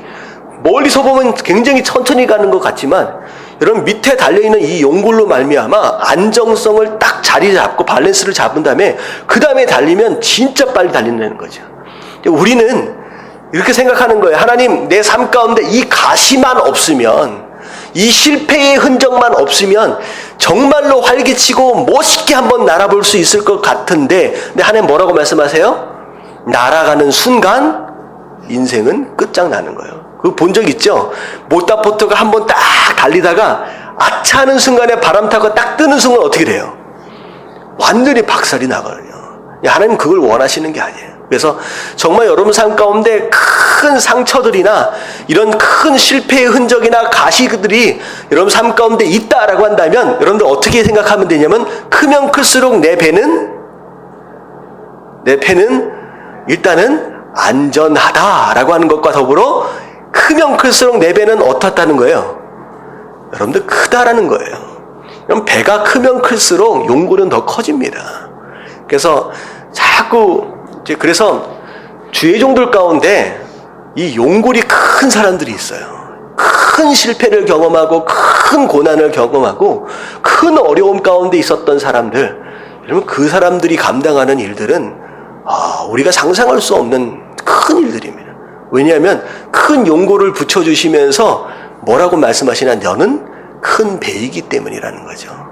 [SPEAKER 1] 멀리서 보면 굉장히 천천히 가는 것 같지만 여러분 밑에 달려있는 이 용골로 말미암아 안정성을 딱 자리 잡고 밸런스를 잡은 다음에 그 다음에 달리면 진짜 빨리 달린다는 거죠. 우리는 이렇게 생각하는 거예요. 하나님, 내 삶 가운데 이 가시만 없으면, 이 실패의 흔적만 없으면 정말로 활기치고 멋있게 한번 날아볼 수 있을 것 같은데, 근데 하나님 뭐라고 말씀하세요? 날아가는 순간 인생은 끝장나는 거예요. 그거 본 적 있죠? 모타보트가 한번 딱 달리다가 아차 하는 순간에 바람 타고 딱 뜨는 순간 어떻게 돼요? 완전히 박살이 나거든요. 하나님 그걸 원하시는 게 아니에요. 그래서 정말 여러분 삶 가운데 큰 상처들이나 이런 큰 실패의 흔적이나 가시들이 여러분 삶 가운데 있다라고 한다면 여러분들 어떻게 생각하면 되냐면 크면 클수록 내 배는 일단은 안전하다라고 하는 것과 더불어 크면 클수록 내 배는 어떻다는 거예요? 여러분들 크다라는 거예요. 그럼 배가 크면 클수록 용골은 더 커집니다. 그래서 자꾸 그래서 주의 종들 가운데 이 용골이 큰 사람들이 있어요. 큰 실패를 경험하고 큰 고난을 경험하고 큰 어려움 가운데 있었던 사람들, 여러분 그 사람들이 감당하는 일들은 우리가 상상할 수 없는 큰 일들입니다. 왜냐하면 큰 용골을 붙여주시면서 뭐라고 말씀하시나 너는 큰 배이기 때문이라는 거죠.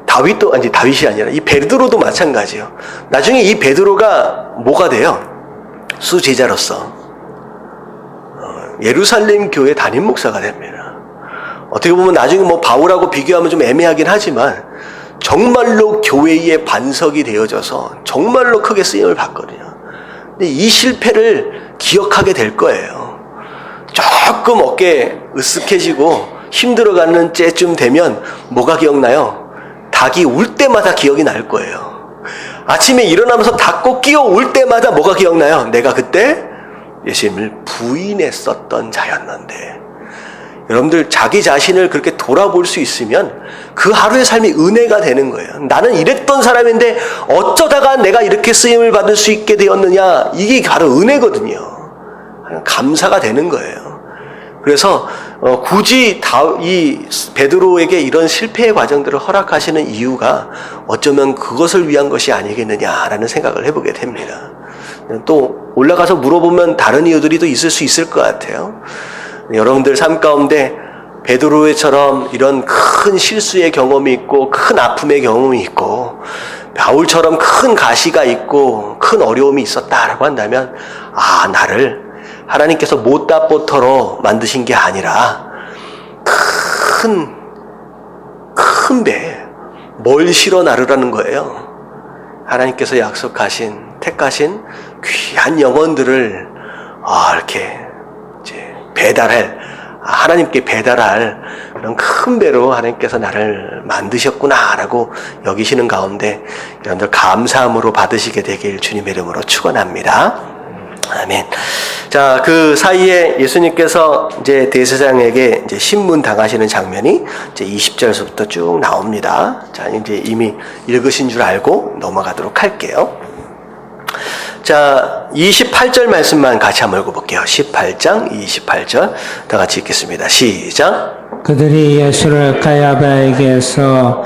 [SPEAKER 1] 다윗이 아니라 이 베드로도 마찬가지예요. 나중에 이 베드로가 뭐가 돼요? 수제자로서 예루살렘 교회 담임 목사가 됩니다. 어떻게 보면 나중에 뭐 바울하고 비교하면 좀 애매하긴 하지만 정말로 교회의 반석이 되어져서 정말로 크게 쓰임을 받거든요. 근데 이 실패를 기억하게 될 거예요. 조금 어깨 으쓱해지고 힘들어가는 때쯤 되면 뭐가 기억나요? 닭이 울 때마다 기억이 날 거예요. 아침에 일어나면서 닭 꼭 끼어 울 때마다 뭐가 기억나요? 내가 그때 예수님을 부인했었던 자였는데. 여러분들 자기 자신을 그렇게 돌아볼 수 있으면 그 하루의 삶이 은혜가 되는 거예요. 나는 이랬던 사람인데 어쩌다가 내가 이렇게 쓰임을 받을 수 있게 되었느냐. 이게 바로 은혜거든요. 감사가 되는 거예요. 그래서 굳이 이 베드로에게 이런 실패의 과정들을 허락하시는 이유가 어쩌면 그것을 위한 것이 아니겠느냐라는 생각을 해보게 됩니다. 또 올라가서 물어보면 다른 이유들이 또 있을 수 있을 것 같아요. 여러분들 삶 가운데 베드로처럼 이런 큰 실수의 경험이 있고 큰 아픔의 경험이 있고 바울처럼 큰 가시가 있고 큰 어려움이 있었다라고 한다면 나를 하나님께서 모타보터로 만드신 게 아니라 큰 배, 뭘 실어 나르라는 거예요. 하나님께서 약속하신, 택하신 귀한 영혼들을 이렇게 이제 하나님께 배달할 그런 큰 배로 하나님께서 나를 만드셨구나라고 여기시는 가운데 여러분들 감사함으로 받으시게 되길 주님의 이름으로 축원합니다. 아멘. 자, 그 사이에 예수님께서 이제 대제사장에게 이제 신문 당하시는 장면이 이제 20절에서부터 쭉 나옵니다. 자, 이제 이미 읽으신 줄 알고 넘어가도록 할게요. 자, 28절 말씀만 같이 한번 읽어볼게요. 18장 28절 다 같이 읽겠습니다. 시작.
[SPEAKER 2] 그들이 예수를 가야바에게서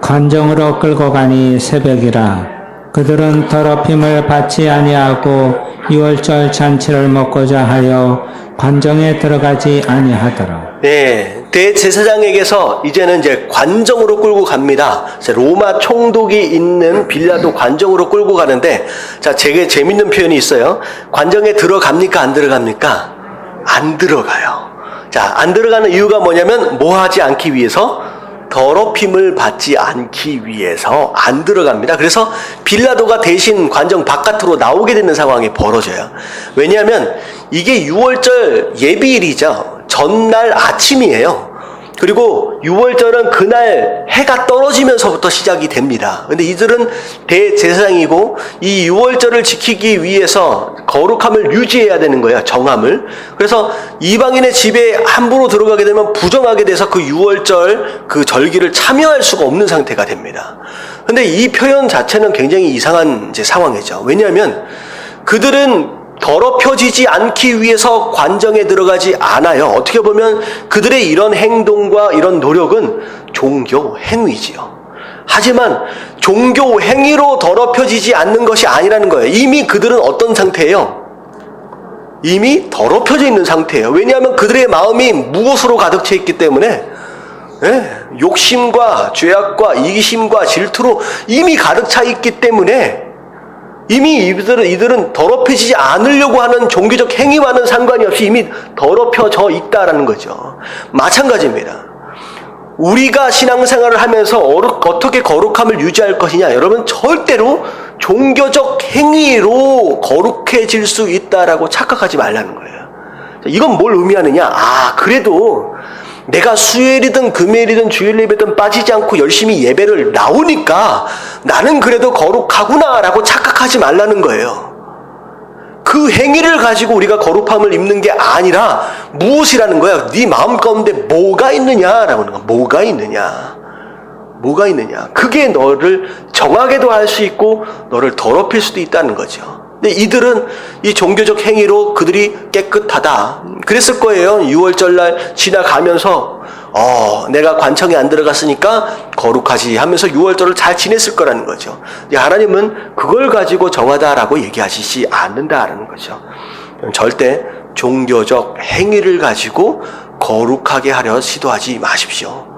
[SPEAKER 2] 관정으로 끌고 가니 새벽이라. 그들은 더럽힘을 받지 아니하고 유월절 잔치를 먹고자 하여 관정에 들어가지 아니하더라.
[SPEAKER 1] 네, 대제사장에게서 이제는 이제 관정으로 끌고 갑니다. 로마 총독이 있는 빌라도 관정으로 끌고 가는데, 자, 되게 재밌는 표현이 있어요. 관정에 들어갑니까? 안 들어갑니까? 안 들어가요. 자, 안 들어가는 이유가 뭐냐면, 뭐 하지 않기 위해서? 더럽힘을 받지 않기 위해서 안 들어갑니다. 그래서 빌라도가 대신 관정 바깥으로 나오게 되는 상황이 벌어져요. 왜냐하면 이게 6월절 예비일이죠. 전날 아침이에요. 그리고 6월절은 그날 해가 떨어지면서부터 시작이 됩니다. 근데 이들은 대제사장이고 이 6월절을 지키기 위해서 거룩함을 유지해야 되는 거예요. 정함을. 그래서 이방인의 집에 함부로 들어가게 되면 부정하게 돼서 그 6월절 그 절기를 참여할 수가 없는 상태가 됩니다. 근데 이 표현 자체는 굉장히 이상한 이제 상황이죠. 왜냐하면 그들은 더럽혀지지 않기 위해서 관정에 들어가지 않아요. 어떻게 보면 그들의 이런 행동과 이런 노력은 종교 행위지요. 하지만 종교 행위로 더럽혀지지 않는 것이 아니라는 거예요. 이미 그들은 어떤 상태예요? 이미 더럽혀져 있는 상태예요. 왜냐하면 그들의 마음이 무엇으로 가득 차 있기 때문에 욕심과 죄악과 이기심과 질투로 이미 가득 차 있기 때문에 이미 이들은 더럽혀지지 않으려고 하는 종교적 행위와는 상관이 없이 이미 더럽혀져 있다라는 거죠. 마찬가지입니다. 우리가 신앙생활을 하면서 어떻게 거룩함을 유지할 것이냐? 여러분, 절대로 종교적 행위로 거룩해질 수 있다라고 착각하지 말라는 거예요. 이건 뭘 의미하느냐? 그래도 내가 수요일이든 금요일이든 주일 예배든 빠지지 않고 열심히 예배를 나오니까 나는 그래도 거룩하구나 라고 착각하지 말라는 거예요. 그 행위를 가지고 우리가 거룩함을 입는 게 아니라 무엇이라는 거야? 네 마음 가운데 뭐가 있느냐라고 하는 거야. 뭐가 있느냐. 뭐가 있느냐. 그게 너를 정하게도 할 수 있고 너를 더럽힐 수도 있다는 거죠. 근데 이들은 이 종교적 행위로 그들이 깨끗하다. 그랬을 거예요. 6월절날 지나가면서 내가 관청에 안 들어갔으니까 거룩하지 하면서 6월절을 잘 지냈을 거라는 거죠. 하나님은 그걸 가지고 정하다라고 얘기하시지 않는다라는 거죠. 절대 종교적 행위를 가지고 거룩하게 하려 시도하지 마십시오.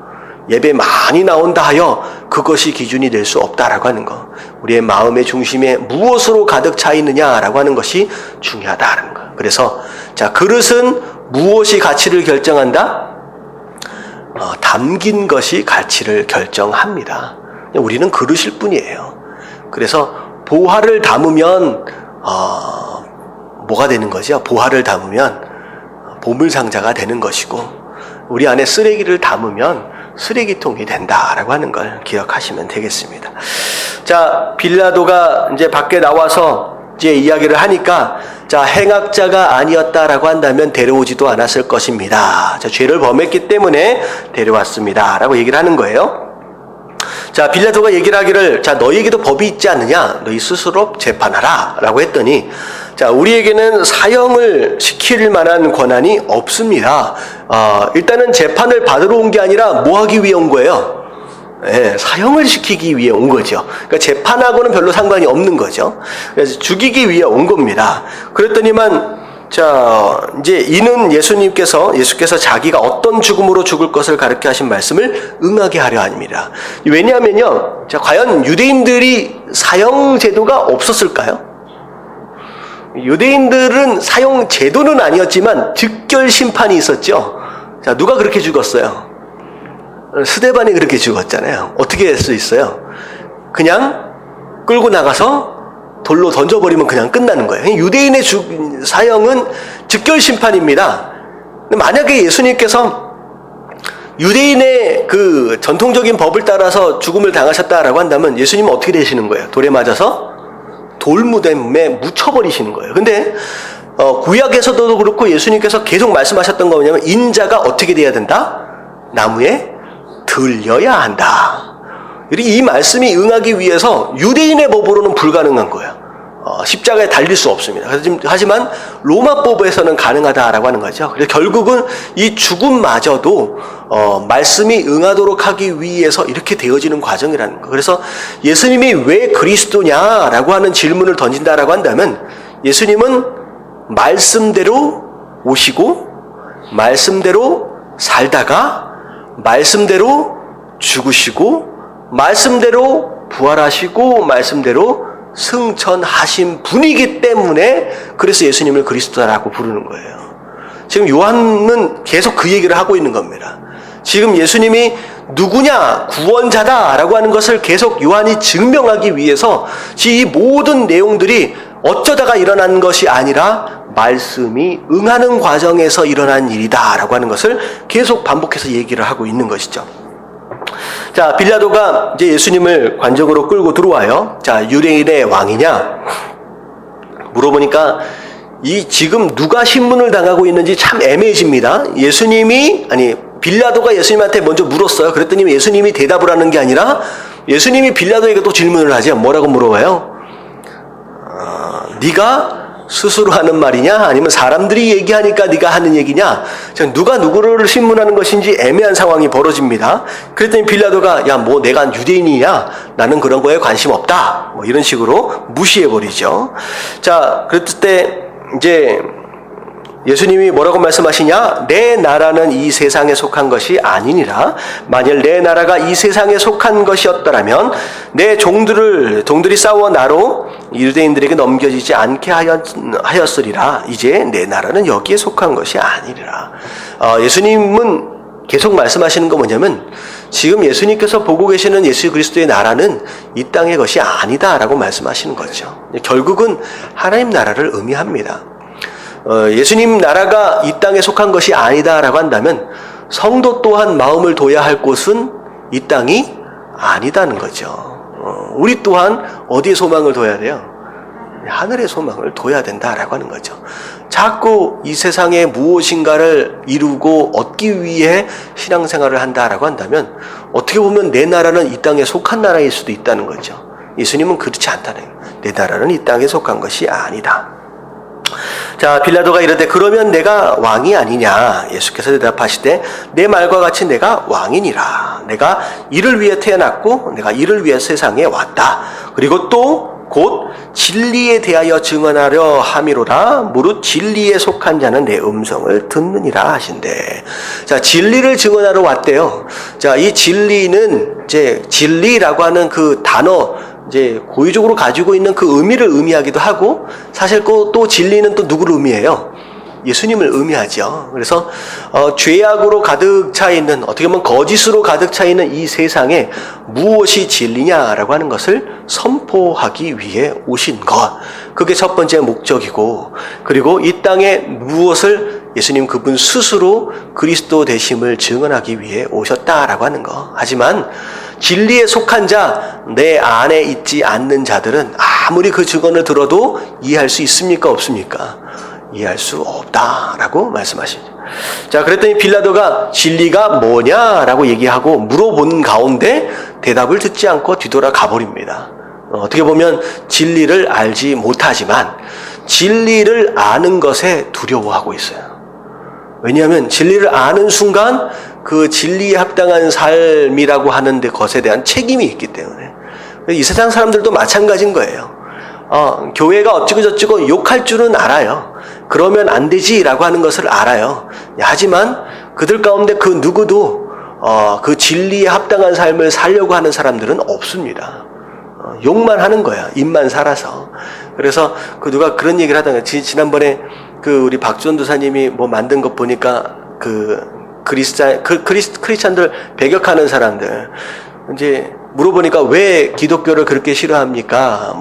[SPEAKER 1] 예배 많이 나온다 하여 그것이 기준이 될 수 없다라고 하는 거. 우리의 마음의 중심에 무엇으로 가득 차 있느냐라고 하는 것이 중요하다라는 거. 그래서 자, 그릇은 무엇이 가치를 결정한다? 담긴 것이 가치를 결정합니다. 우리는 그릇일 뿐이에요. 그래서 보화를 담으면 뭐가 되는 거죠? 보화를 담으면 보물상자가 되는 것이고, 우리 안에 쓰레기를 담으면 쓰레기통이 된다라고 하는 걸 기억하시면 되겠습니다. 자, 빌라도가 이제 밖에 나와서 이제 이야기를 하니까, 자, 행악자가 아니었다라고 한다면 데려오지도 않았을 것입니다. 자, 죄를 범했기 때문에 데려왔습니다. 라고 얘기를 하는 거예요. 자, 빌라도가 얘기를 하기를, 자, 너희에게도 법이 있지 않느냐? 너희 스스로 재판하라. 라고 했더니, 자, 우리에게는 사형을 시킬 만한 권한이 없습니다. 일단은 재판을 받으러 온 게 아니라 뭐 하기 위해 온 거예요? 사형을 시키기 위해 온 거죠. 그러니까 재판하고는 별로 상관이 없는 거죠. 그래서 죽이기 위해 온 겁니다. 그랬더니만, 자, 이제 이는 예수께서 자기가 어떤 죽음으로 죽을 것을 가르쳐 하신 말씀을 응하게 하려 합니다. 왜냐하면요, 자, 과연 유대인들이 사형 제도가 없었을까요? 유대인들은 사형 제도는 아니었지만 즉결 심판이 있었죠. 자, 누가 그렇게 죽었어요? 스데반이 그렇게 죽었잖아요. 어떻게 할 수 있어요? 그냥 끌고 나가서 돌로 던져버리면 그냥 끝나는 거예요. 유대인의 사형은 즉결 심판입니다. 만약에 예수님께서 유대인의 그 전통적인 법을 따라서 죽음을 당하셨다라고 한다면 예수님은 어떻게 되시는 거예요? 돌에 맞아서 돌무덤에 묻혀버리시는 거예요. 근데 구약에서도 그렇고 예수님께서 계속 말씀하셨던 거 뭐냐면 인자가 어떻게 돼야 된다? 나무에 들려야 한다. 이 말씀이 응하기 위해서 유대인의 법으로는 불가능한 거예요. 십자가에 달릴 수 없습니다. 하지만 로마법에서는 가능하다라고 하는 거죠. 그래서 결국은 이 죽음마저도 말씀이 응하도록 하기 위해서 이렇게 되어지는 과정이라는 거. 그래서 예수님이 왜 그리스도냐라고 하는 질문을 던진다라고 한다면 예수님은 말씀대로 오시고 말씀대로 살다가 말씀대로 죽으시고 말씀대로 부활하시고 말씀대로 승천하신 분이기 때문에 그래서 예수님을 그리스도라고 부르는 거예요. 지금 요한은 계속 그 얘기를 하고 있는 겁니다. 지금 예수님이 누구냐? 구원자다라고 하는 것을 계속 요한이 증명하기 위해서 이 모든 내용들이 어쩌다가 일어난 것이 아니라 말씀이 응하는 과정에서 일어난 일이다라고 하는 것을 계속 반복해서 얘기를 하고 있는 것이죠. 자, 빌라도가 이제 예수님을 관적으로 끌고 들어와요. 자, 유대인의 왕이냐? 물어보니까 지금 누가 신문을 당하고 있는지 참 애매해집니다. 빌라도가 예수님한테 먼저 물었어요. 그랬더니 예수님이 대답을 하는 게 아니라 예수님이 빌라도에게 또 질문을 하죠. 뭐라고 물어봐요? 네가 스스로 하는 말이냐? 아니면 사람들이 얘기하니까 네가 하는 얘기냐? 누가 누구를 신문하는 것인지 애매한 상황이 벌어집니다. 그랬더니 빌라도가 야, 뭐 내가 유대인이냐? 나는 그런 거에 관심 없다. 뭐 이런 식으로 무시해버리죠. 자, 그랬을 때 이제 예수님이 뭐라고 말씀하시냐? 내 나라는 이 세상에 속한 것이 아니니라. 만일 내 나라가 이 세상에 속한 것이었더라면 내 종들이 싸워 나로 유대인들에게 넘겨지지 않게 하였으리라. 이제 내 나라는 여기에 속한 것이 아니리라. 예수님은 계속 말씀하시는 거 뭐냐면 지금 예수님께서 보고 계시는 예수 그리스도의 나라는 이 땅의 것이 아니다라고 말씀하시는 거죠. 결국은 하나님 나라를 의미합니다. 예수님 나라가 이 땅에 속한 것이 아니다라고 한다면 성도 또한 마음을 둬야 할 곳은 이 땅이 아니다는 거죠. 우리 또한 어디에 소망을 둬야 돼요? 하늘의 소망을 둬야 된다라고 하는 거죠. 자꾸 이 세상에 무엇인가를 이루고 얻기 위해 신앙생활을 한다라고 한다면 어떻게 보면 내 나라는 이 땅에 속한 나라일 수도 있다는 거죠. 예수님은 그렇지 않다는 거예요. 내 나라는 이 땅에 속한 것이 아니다. 자, 빌라도가 이르되 그러면 내가 왕이 아니냐? 예수께서 대답하시되 내 말과 같이 내가 왕이니라. 내가 이를 위해 태어났고 내가 이를 위해 세상에 왔다. 그리고 또 곧 진리에 대하여 증언하려 함이로라. 무릇 진리에 속한 자는 내 음성을 듣느니라 하신대. 자, 진리를 증언하러 왔대요. 자, 이 진리는 이제 진리라고 하는 그 단어 이제 고유적으로 가지고 있는 그 의미를 의미하기도 하고 사실 또 진리는 또 누구를 의미해요? 예수님을 의미하죠. 그래서 죄악으로 가득 차 있는 어떻게 보면 거짓으로 가득 차 있는 이 세상에 무엇이 진리냐라고 하는 것을 선포하기 위해 오신 것. 그게 첫 번째 목적이고 그리고 이 땅에 무엇을 예수님 그분 스스로 그리스도 되심을 증언하기 위해 오셨다라고 하는 거. 하지만 진리에 속한 자, 내 안에 있지 않는 자들은 아무리 그 증언을 들어도 이해할 수 있습니까? 없습니까? 이해할 수 없다라고 말씀하시죠. 자, 그랬더니 빌라도가 진리가 뭐냐라고 얘기하고 물어본 가운데 대답을 듣지 않고 뒤돌아 가버립니다. 어떻게 보면 진리를 알지 못하지만 진리를 아는 것에 두려워하고 있어요. 왜냐하면 진리를 아는 순간 그 진리에 합당한 삶이라고 하는 것에 대한 책임이 있기 때문에 이 세상 사람들도 마찬가지인 거예요. 교회가 어찌고 저찌고 욕할 줄은 알아요. 그러면 안 되지라고 하는 것을 알아요. 하지만 그들 가운데 그 누구도 그 진리에 합당한 삶을 살려고 하는 사람들은 없습니다. 욕만 하는 거야. 입만 살아서. 그래서 그 누가 그런 얘기를 하다가 지난번에 그 우리 박전도사님이 뭐 만든 것 보니까 그 크리스찬들 배격하는 사람들 이제 물어보니까 왜 기독교를 그렇게 싫어합니까?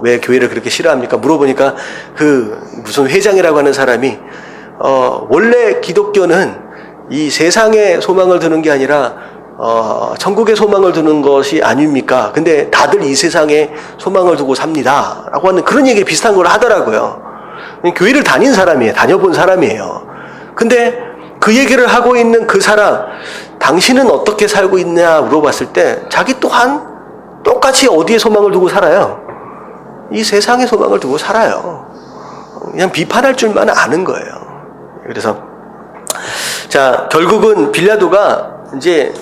[SPEAKER 1] 왜 교회를 그렇게 싫어합니까? 물어보니까 그 무슨 회장이라고 하는 사람이 원래 기독교는 이 세상에 소망을 두는 게 아니라 천국에 소망을 두는 것이 아닙니까? 근데 다들 이 세상에 소망을 두고 삽니다. 라고 하는 그런 얘기 비슷한 걸 하더라고요. 교회를 다닌 사람이에요. 다녀본 사람이에요. 근데 그 얘기를 하고 있는 그 사람, 당신은 어떻게 살고 있냐 물어봤을 때 자기 또한 똑같이 어디에 소망을 두고 살아요? 이 세상에 소망을 두고 살아요. 그냥 비판할 줄만 아는 거예요. 그래서 자, 결국은 빌라도가 이제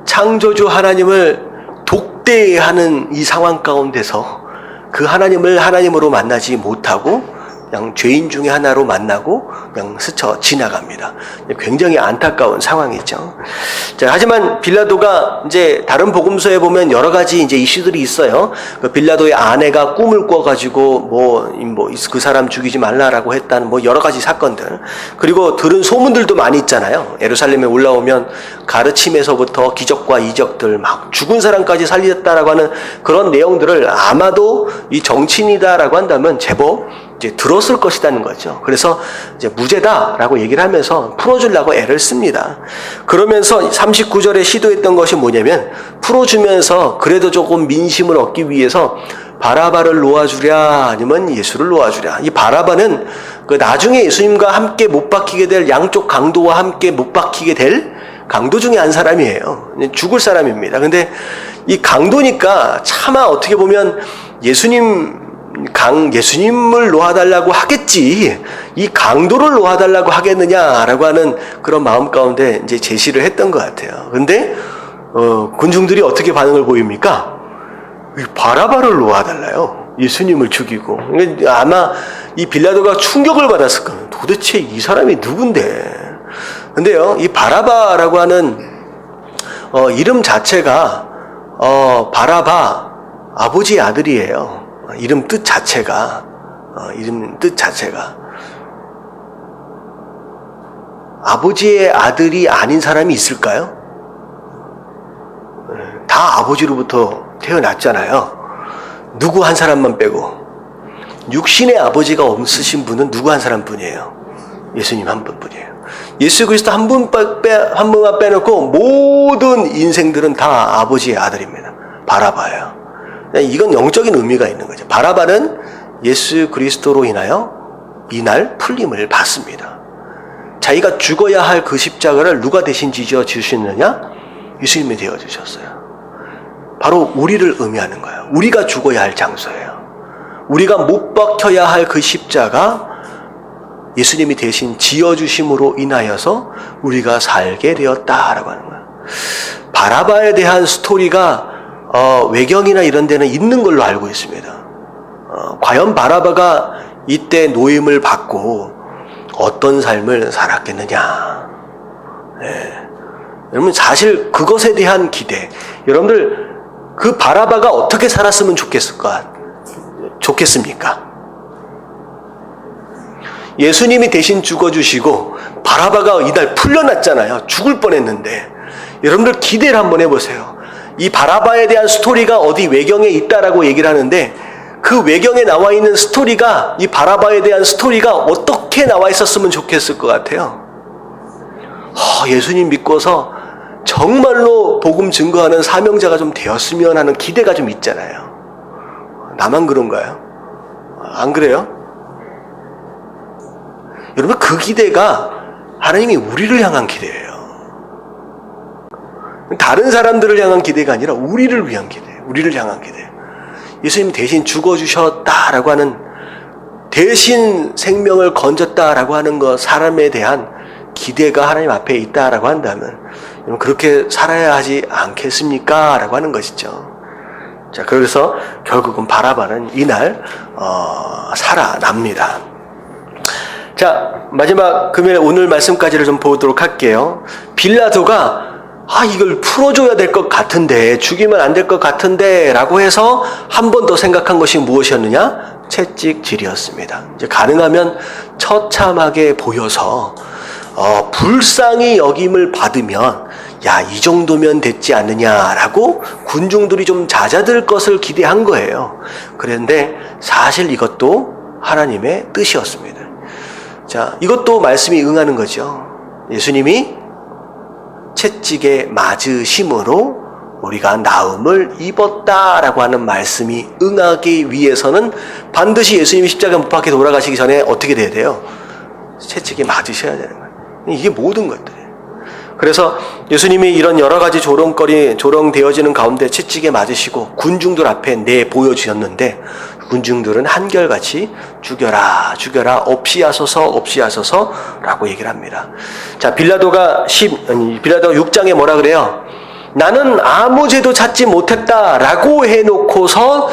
[SPEAKER 1] 창조주 하나님을 독대하는 이 상황 가운데서 그 하나님을 하나님으로 만나지 못하고 그냥 죄인 중에 하나로 만나고 그냥 스쳐 지나갑니다. 굉장히 안타까운 상황이죠. 자, 하지만 빌라도가 이제 다른 복음서에 보면 여러 가지 이제 이슈들이 있어요. 그 빌라도의 아내가 꿈을 꿔가지고 그 사람 죽이지 말라라고 했다는 여러 가지 사건들. 그리고 들은 소문들도 많이 있잖아요. 예루살렘에 올라오면 가르침에서부터 기적과 이적들 막 죽은 사람까지 살렸다라고 하는 그런 내용들을 아마도 이 정치인이다라고 한다면 제법 이제 들었을 것이라는 거죠. 그래서 이제 무죄다라고 얘기를 하면서 풀어주려고 애를 씁니다. 그러면서 39절에 시도했던 것이 뭐냐면 풀어주면서 그래도 조금 민심을 얻기 위해서 바라바를 놓아주랴 아니면 예수를 놓아주랴. 이 바라바는 그 나중에 예수님과 함께 못 박히게 될 양쪽 강도와 함께 못 박히게 될 강도 중에 한 사람이에요. 죽을 사람입니다. 근데 이 강도니까 차마 어떻게 보면 예수님을 놓아달라고 하겠지, 이 강도를 놓아달라고 하겠느냐라고 하는 그런 마음 가운데 이제 제시를 했던 것 같아요. 근데, 군중들이 어떻게 반응을 보입니까? 바라바를 놓아달라요. 예수님을 죽이고. 그러니까 아마 이 빌라도가 충격을 받았을 거예요. 도대체 이 사람이 누군데? 근데요, 이 바라바라고 하는, 이름 자체가, 바라바, 아버지의 아들이에요. 이름 뜻 자체가 아버지의 아들이 아닌 사람이 있을까요? 다 아버지로부터 태어났잖아요. 누구 한 사람만 빼고. 육신의 아버지가 없으신 분은 누구 한 사람뿐이에요. 예수님 한 분뿐이에요. 예수 그리스도 한 분만 빼놓고 모든 인생들은 다 아버지의 아들입니다. 바라바예요. 이건 영적인 의미가 있는 거죠. 바라바는 예수 그리스도로 인하여 이날 풀림을 받습니다. 자기가 죽어야 할 그 십자가를 누가 대신 지어 주시느냐? 예수님이 되어 주셨어요. 바로 우리를 의미하는 거예요. 우리가 죽어야 할 장소예요. 우리가 못 박혀야 할 그 십자가 예수님이 대신 지어 주심으로 인하여서 우리가 살게 되었다라고 하는 거예요. 바라바에 대한 스토리가 외경이나 이런 데는 있는 걸로 알고 있습니다. 과연 바라바가 이때 노임을 받고 어떤 삶을 살았겠느냐. 네. 여러분 사실 그것에 대한 기대, 여러분들 그 바라바가 어떻게 살았으면 좋겠습니까? 예수님이 대신 죽어주시고 바라바가 이날 풀려났잖아요. 죽을 뻔했는데. 여러분들 기대를 한번 해보세요. 이 바라바에 대한 스토리가 어디 외경에 있다라고 얘기를 하는데 그 외경에 나와 있는 스토리가, 이 바라바에 대한 스토리가 어떻게 나와 있었으면 좋겠을 것 같아요. 예수님 믿고서 정말로 복음 증거하는 사명자가 좀 되었으면 하는 기대가 좀 있잖아요. 나만 그런가요? 안 그래요? 여러분 그 기대가 하나님이 우리를 향한 기대예요. 다른 사람들을 향한 기대가 아니라 우리를 위한 기대예요. 우리를 향한 기대. 예수님 대신 죽어주셨다라고 하는, 대신 생명을 건졌다라고 하는 것, 사람에 대한 기대가 하나님 앞에 있다라고 한다면 그렇게 살아야 하지 않겠습니까? 라고 하는 것이죠. 자, 그래서 결국은 바라바는 이날 살아납니다. 자, 마지막 금요일 오늘 말씀까지를 좀 보도록 할게요. 빌라도가 이걸 풀어줘야 될 것 같은데, 죽이면 안 될 것 같은데 라고 해서 한 번 더 생각한 것이 무엇이었느냐? 채찍질이었습니다. 이제 가능하면 처참하게 보여서 불쌍히 여김을 받으면 이 정도면 됐지 않느냐라고 군중들이 좀 잦아들 것을 기대한 거예요. 그런데 사실 이것도 하나님의 뜻이었습니다. 자, 이것도 말씀이 응하는 거죠. 예수님이 채찍에 맞으심으로 우리가 나음을 입었다라고 하는 말씀이 응하기 위해서는 반드시 예수님이 십자가 못 박혀 돌아가시기 전에 어떻게 돼야 돼요? 채찍에 맞으셔야 되는 거예요. 이게 모든 것들이에요. 그래서 예수님이 이런 여러 가지 조롱되어지는 가운데 채찍에 맞으시고 군중들 앞에 내보여주셨는데 군중들은 한결같이 죽여라 죽여라 없이 하소서 라고 얘기를 합니다. 자, 빌라도가 6장에 뭐라 그래요? 나는 아무 죄도 찾지 못했다라고 해놓고서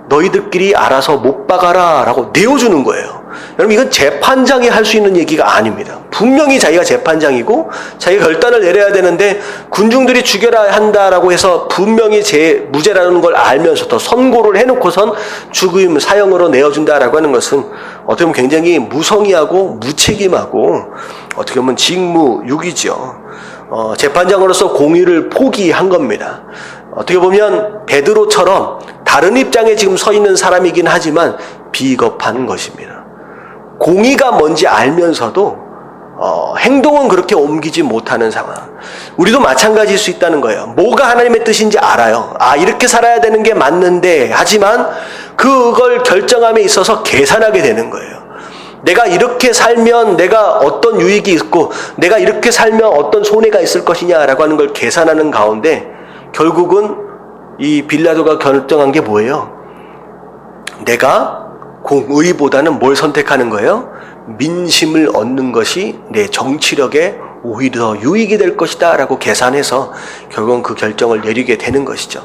[SPEAKER 1] 너희들끼리 알아서 못 박아라 라고 내어주는 거예요. 여러분, 이건 재판장이 할 수 있는 얘기가 아닙니다. 분명히 자기가 재판장이고 자기가 결단을 내려야 되는데 군중들이 죽여라 한다라고 해서 분명히 무죄라는 걸 알면서도 선고를 해놓고선 죽음 사형으로 내어준다라고 하는 것은 어떻게 보면 굉장히 무성의하고 무책임하고 어떻게 보면 직무유기죠. 재판장으로서 공의를 포기한 겁니다. 어떻게 보면 베드로처럼 다른 입장에 지금 서 있는 사람이긴 하지만 비겁한 것입니다. 공의가 뭔지 알면서도 행동은 그렇게 옮기지 못하는 상황. 우리도 마찬가지일 수 있다는 거예요. 뭐가 하나님의 뜻인지 알아요. 이렇게 살아야 되는 게 맞는데, 하지만 그걸 결정함에 있어서 계산하게 되는 거예요. 내가 이렇게 살면 내가 어떤 유익이 있고 내가 이렇게 살면 어떤 손해가 있을 것이냐라고 하는 걸 계산하는 가운데 결국은 이 빌라도가 결정한 게 뭐예요? 내가 공의보다는 뭘 선택하는 거예요? 민심을 얻는 것이 내 정치력에 오히려 유익이 될 것이다 라고 계산해서 결국은 그 결정을 내리게 되는 것이죠.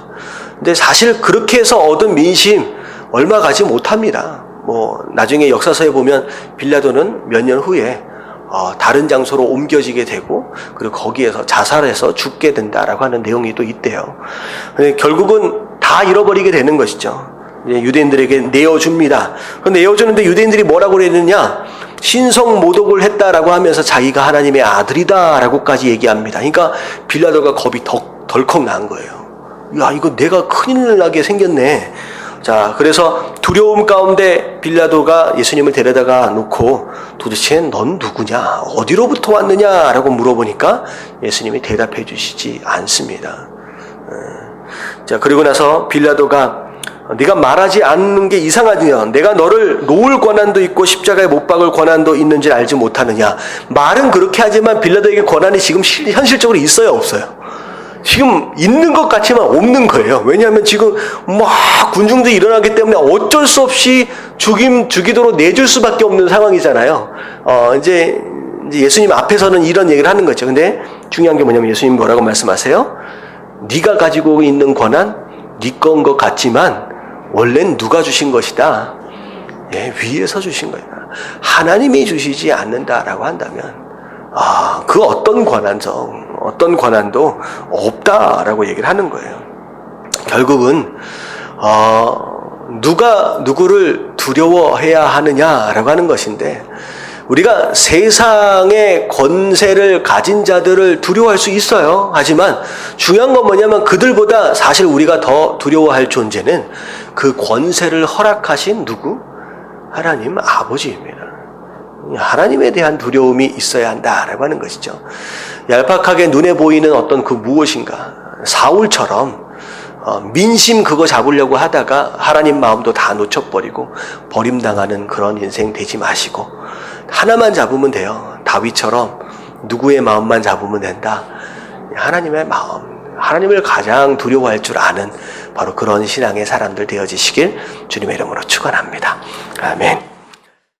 [SPEAKER 1] 근데 사실 그렇게 해서 얻은 민심 얼마 가지 못합니다. 나중에 역사서에 보면 빌라도는 몇 년 후에 다른 장소로 옮겨지게 되고 그리고 거기에서 자살해서 죽게 된다라고 하는 내용이 또 있대요. 결국은 다 잃어버리게 되는 것이죠. 유대인들에게 내어줍니다. 내어주는데 유대인들이 뭐라고 그랬느냐? 신성 모독을 했다라고 하면서 자기가 하나님의 아들이다라고까지 얘기합니다. 그러니까 빌라도가 겁이 덜컥 난 거예요. 야, 이거 내가 큰일 나게 생겼네. 자, 그래서 두려움 가운데 빌라도가 예수님을 데려다가 놓고 도대체 넌 누구냐? 어디로부터 왔느냐? 라고 물어보니까 예수님이 대답해 주시지 않습니다. 자, 그리고 나서 빌라도가 네가 말하지 않는 게 이상하냐? 내가 너를 놓을 권한도 있고 십자가에 못 박을 권한도 있는지 알지 못하느냐? 말은 그렇게 하지만 빌라도에게 권한이 지금 현실적으로 있어요, 없어요? 지금 있는 것 같지만 없는 거예요. 왜냐하면 지금 막 군중들이 일어나기 때문에 어쩔 수 없이 죽이도록 내줄 수밖에 없는 상황이잖아요. 이제 예수님 앞에서는 이런 얘기를 하는 거죠. 근데 중요한 게 뭐냐면 예수님 뭐라고 말씀하세요? 네가 가지고 있는 권한 네 건 것 같지만 원래는 누가 주신 것이다? 위에서 주신 거다. 하나님이 주시지 않는다라고 한다면 그 어떤 권한도 없다라고 얘기를 하는 거예요. 결국은 누가 누구를 두려워해야 하느냐라고 하는 것인데 우리가 세상의 권세를 가진 자들을 두려워할 수 있어요. 하지만 중요한 건 뭐냐면 그들보다 사실 우리가 더 두려워할 존재는 그 권세를 허락하신 누구? 하나님 아버지입니다. 하나님에 대한 두려움이 있어야 한다라고 하는 것이죠. 얄팍하게 눈에 보이는 어떤 그 무엇인가, 사울처럼 민심 그거 잡으려고 하다가 하나님 마음도 다 놓쳐버리고 버림당하는 그런 인생 되지 마시고 하나만 잡으면 돼요. 다윗처럼 누구의 마음만 잡으면 된다. 하나님의 마음, 하나님을 가장 두려워할 줄 아는 바로 그런 신앙의 사람들 되어지시길 주님의 이름으로 축원합니다. 아멘.